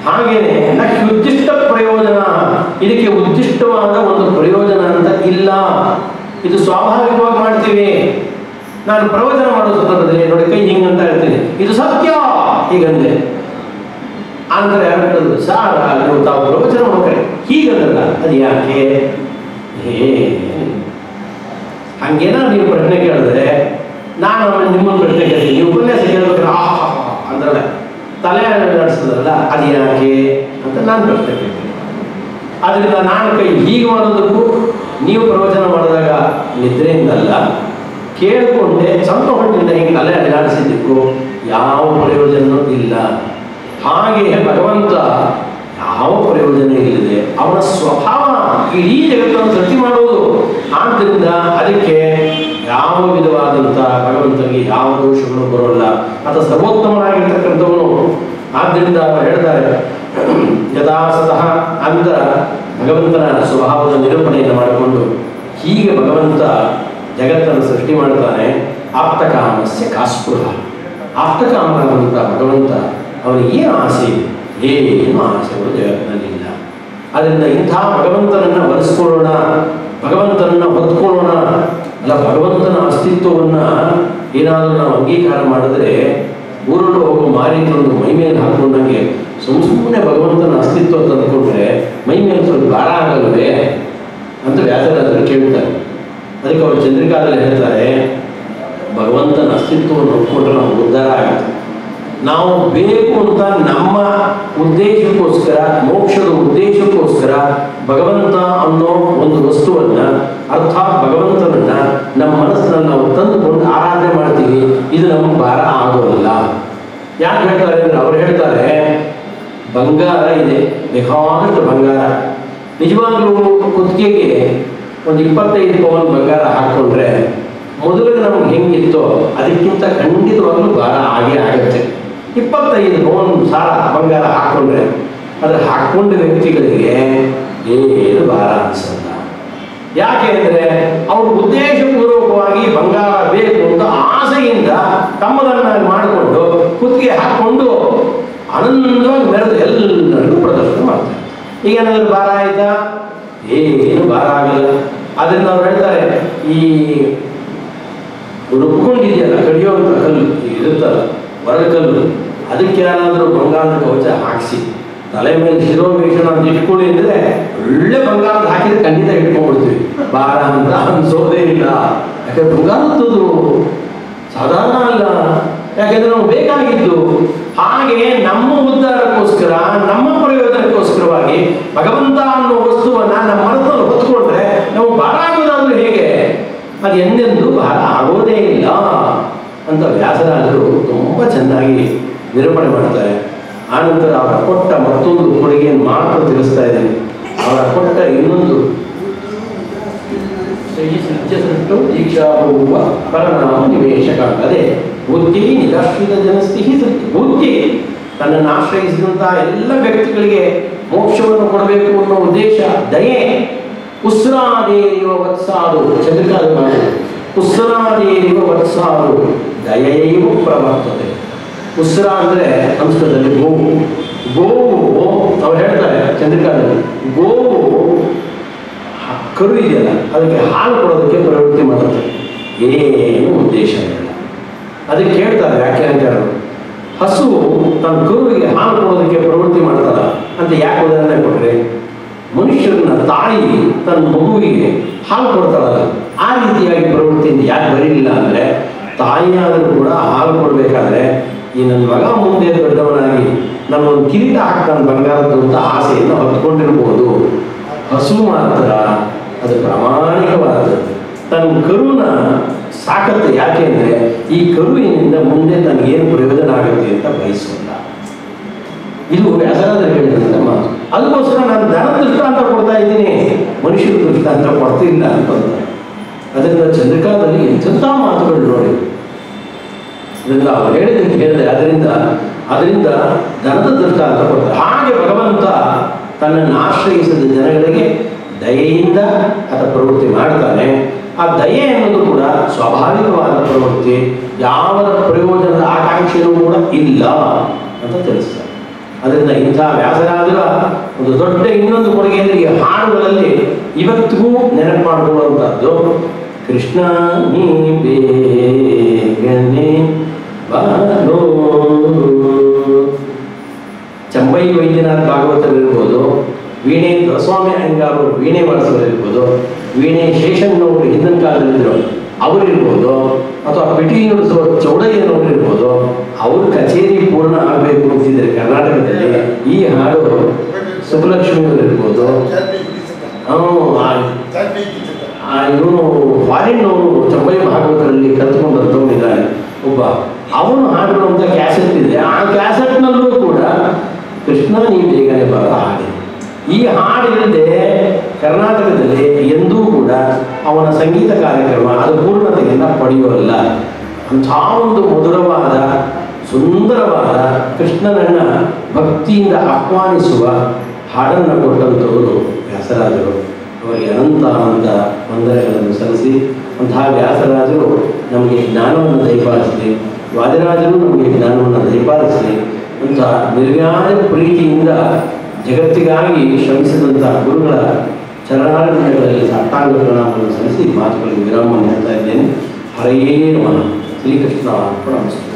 ಹಾಗೇನೆ ನಕ್ಕೆ ಉದ್ದಿಷ್ಟ ಪ್ರಯೋಜನ, ಇದಕ್ಕೆ ಉದ್ದಿಷ್ಟವಾದ ಒಂದು ಪ್ರಯೋಜನ ಅಂತ ಇಲ್ಲ, ಇದು ಸ್ವಾಭಾವಿಕವಾಗಿ ಮಾಡ್ತೀವಿ. ನಾನು ಪ್ರವಚನ ಮಾಡೋ ಸಂದರ್ಭದಲ್ಲಿ ನೋಡಿ ಕೈ ಹಿಂಗಂತ ಹೇಳ್ತೀನಿ, ಇದು ಸತ್ಯ ಹೀಗಂದೆ. ಅಂದರೆ ಯಾರು ಹೇಳೋದು ಸಾರ ನೀವು ತಾವು ಪ್ರವಚನ ಮಾಡ್ತಾರೆ ಹೀಗಂದ್ರಲ್ಲ, ಅದು ಯಾಕೆ? ಹಂಗೇನೋ ನೀವು ಪ್ರಶ್ನೆ ಕೇಳಿದ್ರೆ ನಾನು ನಿಮ್ಮನ್ನು ಪ್ರಶ್ನೆ ಕೇಳ್ತೀನಿ, ನೀವು ಉಪನ್ಯಾಸ ಕೇಳ್ಬೇಕಾದ್ರೆ ಅಂದ್ರಲ್ಲ ತಲೆ ನಡೆಸಿದ್ರಲ್ಲ ಅದು ಯಾಕೆ ಅಂತ ನಾನು ಪ್ರಶ್ನೆ ಕೇಳ್ತೀನಿ. ಆದ್ದರಿಂದ ನಾನು ಕೈ ಹೀಗೆ ಮಾಡೋದಕ್ಕೂ ನೀವು ಪ್ರವಚನ ಮಾಡಿದಾಗ ನಿದ್ರೆಯಿಂದಲ್ಲ, ಕೇಳಿಕೊಂಡೆ ಸ್ವಲ್ಪ ಹೊಟ್ಟಿಂದ ಹಿಂಗೆ ತಲೆ ಅಲ್ಲಾಡಿಸಿದ್ದಕ್ಕೂ ಯಾವ ಪ್ರಯೋಜನವೂ ಇಲ್ಲ. ಹಾಗೆ ಭಗವಂತ ಯಾವ ಪ್ರಯೋಜನ ಇಲ್ಲದೆ ಅವನ ಸ್ವಭಾವ ಇಡೀ ಜಗತ್ತನ್ನು ಸೃಷ್ಟಿ ಮಾಡುವುದು. ಆದ್ದರಿಂದ ಅದಕ್ಕೆ ಯಾವ ವಿಧವಾದಂಥ ಭಗವಂತನಿಗೆ ಯಾವ ದೋಷಗಳು ಬರೋಲ್ಲ, ಅಥವಾ ಸರ್ವೋತ್ತಮನಾಗಿರ್ತಕ್ಕಂಥವನು. ಆದ್ದರಿಂದ ಅವರು ಹೇಳ್ತಾರೆ ಯಥಾಸತಃ ಅಂತ ಭಗವಂತನ ಸ್ವಭಾವದ ನಿರೂಪಣೆಯನ್ನು ಮಾಡಿಕೊಂಡು ಹೀಗೆ ಭಗವಂತ ಜಗತ್ತನ್ನು ಸೃಷ್ಟಿ ಮಾಡ್ತಾನೆ. ಆಪ್ತಕಾಮಸ್ಯ ಕಾಸ್ಪೃಹ. ಆಪ್ತಕಾಮನಾದಂಥ ಭಗವಂತ ಅವನಿಗೆ ಏನು ಆಸೆ ಇದೆ? ಏನು ಆಸೆಗಳು ಜಗತ್ತಿನಲ್ಲಿಲ್ಲ. ಅದರಿಂದ ಇಂಥ ಭಗವಂತನನ್ನು ಬಳಸ್ಕೊಳ್ಳೋಣ, ಭಗವಂತನನ್ನು ಹೊತ್ಕೊಳ್ಳೋಣ. ಅಲ್ಲ, ಭಗವಂತನ ಅಸ್ತಿತ್ವವನ್ನು ಏನಾದರೂ ನಾವು ಅಂಗೀಕಾರ ಮಾಡಿದ್ರೆ ಊರಲು ಹೋಗೋ ಮಾರಿ ತಂದು ಮೈ ಮೇಲೆ ಹಾಕೊಂಡಂಗೆ ಸುಮ್ಮನೆ ಭಗವಂತನ ಅಸ್ತಿತ್ವ ತಂದುಕೊಂಡ್ರೆ ಮೈ ಮೇಲೆ ಸ್ವಲ್ಪ ಭಾರ ಆಗಲ್ವೇ ಅಂತ ವ್ಯಾಸರಾಜರು ಕೇಳ್ತಾರೆ. ಅದಕ್ಕೆ ಅವರು ಚಂದ್ರಿಕಾದಲ್ಲಿ ಹೇಳ್ತಾರೆ ಭಗವಂತನ ಅಸ್ತಿತ್ವವನ್ನು ಒಪ್ಪಿಕೊಂಡ್ರೆ ನಾವು ಉದ್ಧಾರ ಆಗುತ್ತೆ. ನಾವು ಬೇಕು ಅಂತ ನಮ್ಮ ಉದ್ದೇಶಕ್ಕೋಸ್ಕರ, ಮೋಕ್ಷದ ಉದ್ದೇಶಕ್ಕೋಸ್ಕರ ಭಗವಂತ ಅನ್ನೋ ಒಂದು ವಸ್ತುವನ್ನು, ಅರ್ಥಾತ್ ಭಗವಂತನನ್ನ ನಮ್ಮ ಮನಸ್ಸಿನಲ್ಲಿ ನಾವು ತಂದುಕೊಂಡು ಆರಾಧನೆ ಮಾಡ್ತೀವಿ. ಇದು ನಮಗೆ ಭಾರ ಆಗೋಲ್ಲ. ಯಾಕೆ ಹೇಳ್ತಾರೆ ಅಂದರೆ ಅವ್ರು ಹೇಳ್ತಾರೆ ಬಂಗಾರ ಇದೆ, ಬೇಕಾದಷ್ಟು ಬಂಗಾರ. ನಿಜವಾಗ್ಲೂ ಕುತ್ತಿಗೆಗೆ ಒಂದು 25 ಪವನ್ ಬಂಗಾರ ಹಾಕ್ಕೊಂಡ್ರೆ ಮೊದಲಿಗೆ ನಮ್ಗೆ ಹೆಂಗಿತ್ತೋ ಅದಕ್ಕಿಂತ ಖಂಡಿತವಾಗ್ಲೂ ಭಾರ ಆಗೇ ಆಗುತ್ತೆ. 25 ಪವನ್ ಸಾರ ಬಂಗಾರ ಹಾಕ್ಕೊಂಡ್ರೆ ಅದು ಹಾಕ್ಕೊಂಡ ವ್ಯಕ್ತಿಗಳಿಗೆ ಏನು ಭಾರ ಅನಿಸಲ್ಲ. ಯಾಕೆ ಅಂದರೆ ಅವರು ಉದ್ದೇಶಪೂರ್ವಕವಾಗಿ ಬಂಗಾರ ಬೇಕು ಅಂತ ಆಸೆಯಿಂದ ತಮ್ಮದನ್ನಾಗಿ ಮಾಡಿಕೊಂಡು ಕುತ್ತಿಗೆ ಹಾಕ್ಕೊಂಡು ಆನಂದವಾಗಿ ಮೆರೆದು ಎಲ್ಲರಿಗೂ ಪ್ರದರ್ಶನ ಮಾಡ್ತಾರೆ. ಈಗ ಏನಾದರೂ ಭಾರ ಆಯ್ತಾ? ಏನು ಭಾರ ಆಗಲ್ಲ. ಅದರಿಂದ ಅವ್ರು ಹೇಳ್ತಾರೆ ಈ ರುಬ್ಕೊಂಡಿದೆಯಲ್ಲ ಕಡಿಯೋಂಥ ಕಲ್ಲು ಇರುತ್ತಲ್ಲ ಹೊರಕಲ್ಲು, ಅದಕ್ಕೆ ಯಾರಾದರೂ ಬಂಗಾರದ ಕವಚ ಹಾಕಿಸಿ ತಲೆ ಮೇಲೆ ಶಿರೋವೇಷಣ ಅಂತ ಇಟ್ಕೊಳ್ಳಿ ಅಂದರೆ ಒಳ್ಳೆ ಬಂಗಾರದ ಹಾಕಿದ್ರೆ ಖಂಡಿತ ಇಟ್ಕೊಂಡ್ಬಿಡ್ತೀವಿ, ಭಾರ ಅಂತ ಅನ್ಸೋದೇ ಇಲ್ಲ. ಯಾಕಂದ್ರೆ ಬಂಗಾರದ್ದು ಸಾಧಾರಣ ಅಲ್ಲ, ಯಾಕೆಂದ್ರೆ ನಾವು ಬೇಕಾಗಿದ್ದು. ಹಾಗೆ ನಮ್ಮ ಉದ್ಧಾರಕ್ಕೋಸ್ಕರ, ನಮ್ಮ ಪ್ರಯೋಜನಕ್ಕೋಸ್ಕರವಾಗಿ ಭಗವಂತ ಅನ್ನೋ ವಸ್ತುವನ್ನ ನಮ್ಮ ಮನಸ್ಸನ್ನು ಹೊತ್ಕೊಂಡ್ರೆ ನಾವು ಭಾರ ಆಗೋದಾದ್ರೂ ಹೇಗೆ? ಅದು ಎಂದೆಂದೂ ಭಾರ ಆಗೋದೇ ಇಲ್ಲ ಅಂತ ವ್ಯಾಸರಾಜರು ತುಂಬ ಚೆನ್ನಾಗಿ ನಿರೂಪಣೆ ಮಾಡ್ತಾರೆ. ಆನಂತರ ಅವರ ಕೊಟ್ಟ ಮತ್ತೊಂದು ಕೊಡುಗೆಯನ್ನು ಮಾತ್ರ ತಿಳಿಸ್ತಾ ಇದ್ದೀನಿ. ಅವರ ಕೊಟ್ಟ ಇನ್ನೊಂದು ಸೃಷ್ಟು ದೀಕ್ಷಾ ಹೋಗುವ ಪರಿಣಾಮ ನಿವೇಶಕ, ಅದೇ ಬುದ್ಧಿ ನಿರಾಶ್ರಿತ ಜನಸ್ಥಿತಿ. ಬುದ್ಧಿ ತನ್ನನ್ನು ಆಶ್ರಯಿಸಿದಂತಹ ಎಲ್ಲ ವ್ಯಕ್ತಿಗಳಿಗೆ ಮೋಕ್ಷವನ್ನು ಕೊಡಬೇಕು ಅನ್ನೋ ಉದ್ದೇಶ, ದಯೆ. ಉಸ್ರಾದೇವ ವತ್ಸಾದು, ಚಂದ್ರಿಕಾದ ಮಾಡಿ ಉಸ್ರಾದೇವ ವತ್ಸಾದು ದಯೆಯೂ ಪ್ರವರ್ತದೆ. ಉಸ್ರ ಅಂದರೆ ಸಂಸ್ಕೃತದಲ್ಲಿ ಗೋವು. ಗೋವು ಅವ್ರು ಹೇಳ್ತಾರೆ ಚಂದ್ರಿಕಾದಲ್ಲಿ, ಗೋವು ಕರು ಇದೆಯಲ್ಲ ಅದಕ್ಕೆ ಹಾಲು ಕೊಡೋದಕ್ಕೆ ಪ್ರವೃತ್ತಿ ಮಾಡುತ್ತೆ, ಏನು ಉದ್ದೇಶ ಇಲ್ಲ. ಅದಕ್ಕೆ ಕೇಳ್ತಾರೆ ವ್ಯಾಖ್ಯಾನಕಾರರು, ಹಸು ತನ್ನ ಕರುವಿಗೆ ಹಾಲು ಕೊಡೋದಕ್ಕೆ ಪ್ರವೃತ್ತಿ ಮಾಡ್ತಾರ ಅಂತ ಯಾಕೆ ಉದಾಹರಣೆ ಕೊಟ್ಟರೆ, ಮನುಷ್ಯರನ್ನ ತಾಯಿ ತನ್ನ ಮಗುವಿಗೆ ಹಾಲು ಕೊಡ್ತಾಳಲ್ಲ ಆ ರೀತಿಯಾಗಿ ಪ್ರವೃತ್ತಿಯಿಂದ ಯಾಕೆ ಬರೀಲಿಲ್ಲ ಅಂದರೆ, ತಾಯಿಯಾದರೂ ಕೂಡ ಹಾಲು ಕೊಡಬೇಕಾದ್ರೆ ಈ ನನ್ನ ಮಗ ಮುಂದೆ ದೊಡ್ಡವನಾಗಿ ನನ್ನೊಂದು ಕಿರೀಟ ಹಾಕ್ತಾನೆ ಬಂಗಾರದ್ದು ಅಂತ ಆಸೆಯನ್ನು ಹೊತ್ಕೊಂಡಿರ್ಬೋದು. ಹಸು ಮಾತ್ರ ಅದು ಪ್ರಾಮಾಣಿಕವಾದದ್ದು. ತನ್ನ ಕರುನ ಸಾಕತ್ತೆ ಯಾಕೆ ಅಂದರೆ ಈ ಕರುವಿನಿಂದ ಮುಂದೆ ತನಗೇನು ಪ್ರಯೋಜನ ಆಗುತ್ತೆ ಅಂತ ಬಯಸೋಲ್ಲ. ಇದು ವ್ಯಾಸರಾಜರು ಹೇಳಿದಂಥ ಮಾತು. ಅದಕ್ಕೋಸ್ಕರ ನಾನು ದನ ದೃಷ್ಟಾಂತ ಕೊಡ್ತಾ ಇದ್ದೀನಿ, ಮನುಷ್ಯರ ದೃಷ್ಟಾಂತ ಕೊಡ್ತಿಲ್ಲ ಅಂತಂದ್ರೆ. ಅದರಿಂದ ಚಂದ್ರಿಕಾದಲ್ಲಿ ಎಂಥ ಮಾತುಗಳು ನೋಡಿ. ಅದರಿಂದ ಅವ್ರು ಹೇಳಿದೆ ಅದರಿಂದ ದನದ ದೃಷ್ಟಾಂತ ಕೊಡ್ತಾರೆ. ಹಾಗೆ ಭಗವಂತ ತನ್ನನ್ನು ಆಶ್ರಯಿಸಿದ ಜನಗಳಿಗೆ ದಯೆಯಿಂದ ಆತ ಪ್ರವೃತ್ತಿ ಮಾಡ್ತಾನೆ. ಆ ದಯೆ ಅನ್ನೋದು ಕೂಡ ಸ್ವಾಭಾವಿಕವಾದ ಪ್ರವೃತ್ತಿ, ಯಾವ ಪ್ರಯೋಜನದ ಆಕಾಂಕ್ಷೆಯೂ ಕೂಡ ಇಲ್ಲ ಅಂತ ತಿಳಿಸ್ತಾರೆ. ಅದರಿಂದ ಇಂಥ ವ್ಯಾಸರಾಜರ ಒಂದು ದೊಡ್ಡ ಇನ್ನೊಂದು ಕೊಡುಗೆ ಅಂದರೆ ಈ ಹಾಡುಗಳಲ್ಲಿ ಇವತ್ತಿಗೂ ನೆನಪು ಮಾಡಿಕೊಳ್ಳುವಂಥದ್ದು, ಕೃಷ್ಣ ನೀ ಬೇಗನೆ ಬಾರೋ. ಚಂಬೈ ವೈದ್ಯನಾಥ್ ಭಾಗವತರಿರ್ಬೋದು, ವೀಣೆ ದೊರಸ್ವಾಮಿ ಅಯ್ಯಂಗಾರ್ ವೀಣೆ ಬಳಸೋರಿರ್ಬೋದು, ವೀಣೆ ಶೇಷನ್ನವರು ಹಿಂದಿನ ಕಾಲದಲ್ಲಿದ್ದರು ಅವರಿರ್ಬೋದು, ಅಥವಾ ಪಿಟಿ ನುಡಿಸುವ ಚೌಡಯ್ಯನವರಿರ್ಬೋದು, ಅವ್ರ ಕಚೇರಿ ಪೂರ್ಣ ಆಗಬೇಕು ಅಂತಿದ್ದಾರೆ ಕರ್ನಾಟಕದಲ್ಲಿ. ಈ ಹಾಡು ಸುಬ್ಬಲಕ್ಷ್ಮಿಯವರಿರ್ಬೋದು, ಇವನು ಫಾರಿನ್ನವರು ಚಂಬೈ ಭಾಗವತರಲ್ಲಿ ಕಲ್ತ್ಕೊಂಡಂಥವನಿದ್ದಾನೆ ಒಬ್ಬ, ಅವನು ಹಾಡುವಂಥ ಕ್ಯಾಸೆಟ್ ಇದೆ. ಆ ಕ್ಯಾಸೆಟ್ನಲ್ಲೂ ಕೂಡ ಕೃಷ್ಣ ನೀ ಬೇಗನೆ ಬರ ಹಾಡಿದೆ. ಈ ಹಾಡಿಲ್ಲದೆ ಕರ್ನಾಟಕದಲ್ಲಿ ಎಂದೂ ಕೂಡ ಅವನ ಸಂಗೀತ ಕಾರ್ಯಕ್ರಮ ಅದು ಪೂರ್ಣತೆಯನ್ನು ಪಡೆಯೋಲ್ಲ. ಅಂಥ ಒಂದು ಮಧುರವಾದ ಸುಂದರವಾದ ಕೃಷ್ಣನನ್ನು ಭಕ್ತಿಯಿಂದ ಆಹ್ವಾನಿಸುವ ಹಾಡನ್ನು ಕೊಟ್ಟಂಥವರು ವ್ಯಾಸರಾಜರು. ಅವರಿಗೆ ಅನಂತ ವಂದನೆಗಳನ್ನು ಸಲ್ಲಿಸಿ, ಅಂತಹ ವ್ಯಾಸರಾಜರು ನಮಗೆ ಜ್ಞಾನವನ್ನು ದಯಪಾಲಿಸಲಿ, ವಾದಿರಾಜರು ನಮಗೆ ಜ್ಞಾನವನ್ನು ದಯಪಾಲಿಸಲಿ ಅಂತ ನಿರ್ವ್ಯಾಜ ಪ್ರೀತಿಯಿಂದ ಜಗತ್ತಿಗಾಗಿ ಶ್ರಮಿಸಿದಂಥ ಗುರುಗಳ ಚರಣಾರವಿಂದಗಳಲ್ಲಿ ಸಾಷ್ಟಾಂಗ ಪ್ರಣಾಮವನ್ನು ಸಲ್ಲಿಸಿ ಮಾತುಗಳಿಗೆ ವಿರಾಮವನ್ನು ಹೇಳ್ತಾ ಇದ್ದೇನೆ. ಹರಯೇ ನಮಃ. ಶ್ರೀಕೃಷ್ಣ ಅರ್ಪಣಮಸ್ತು.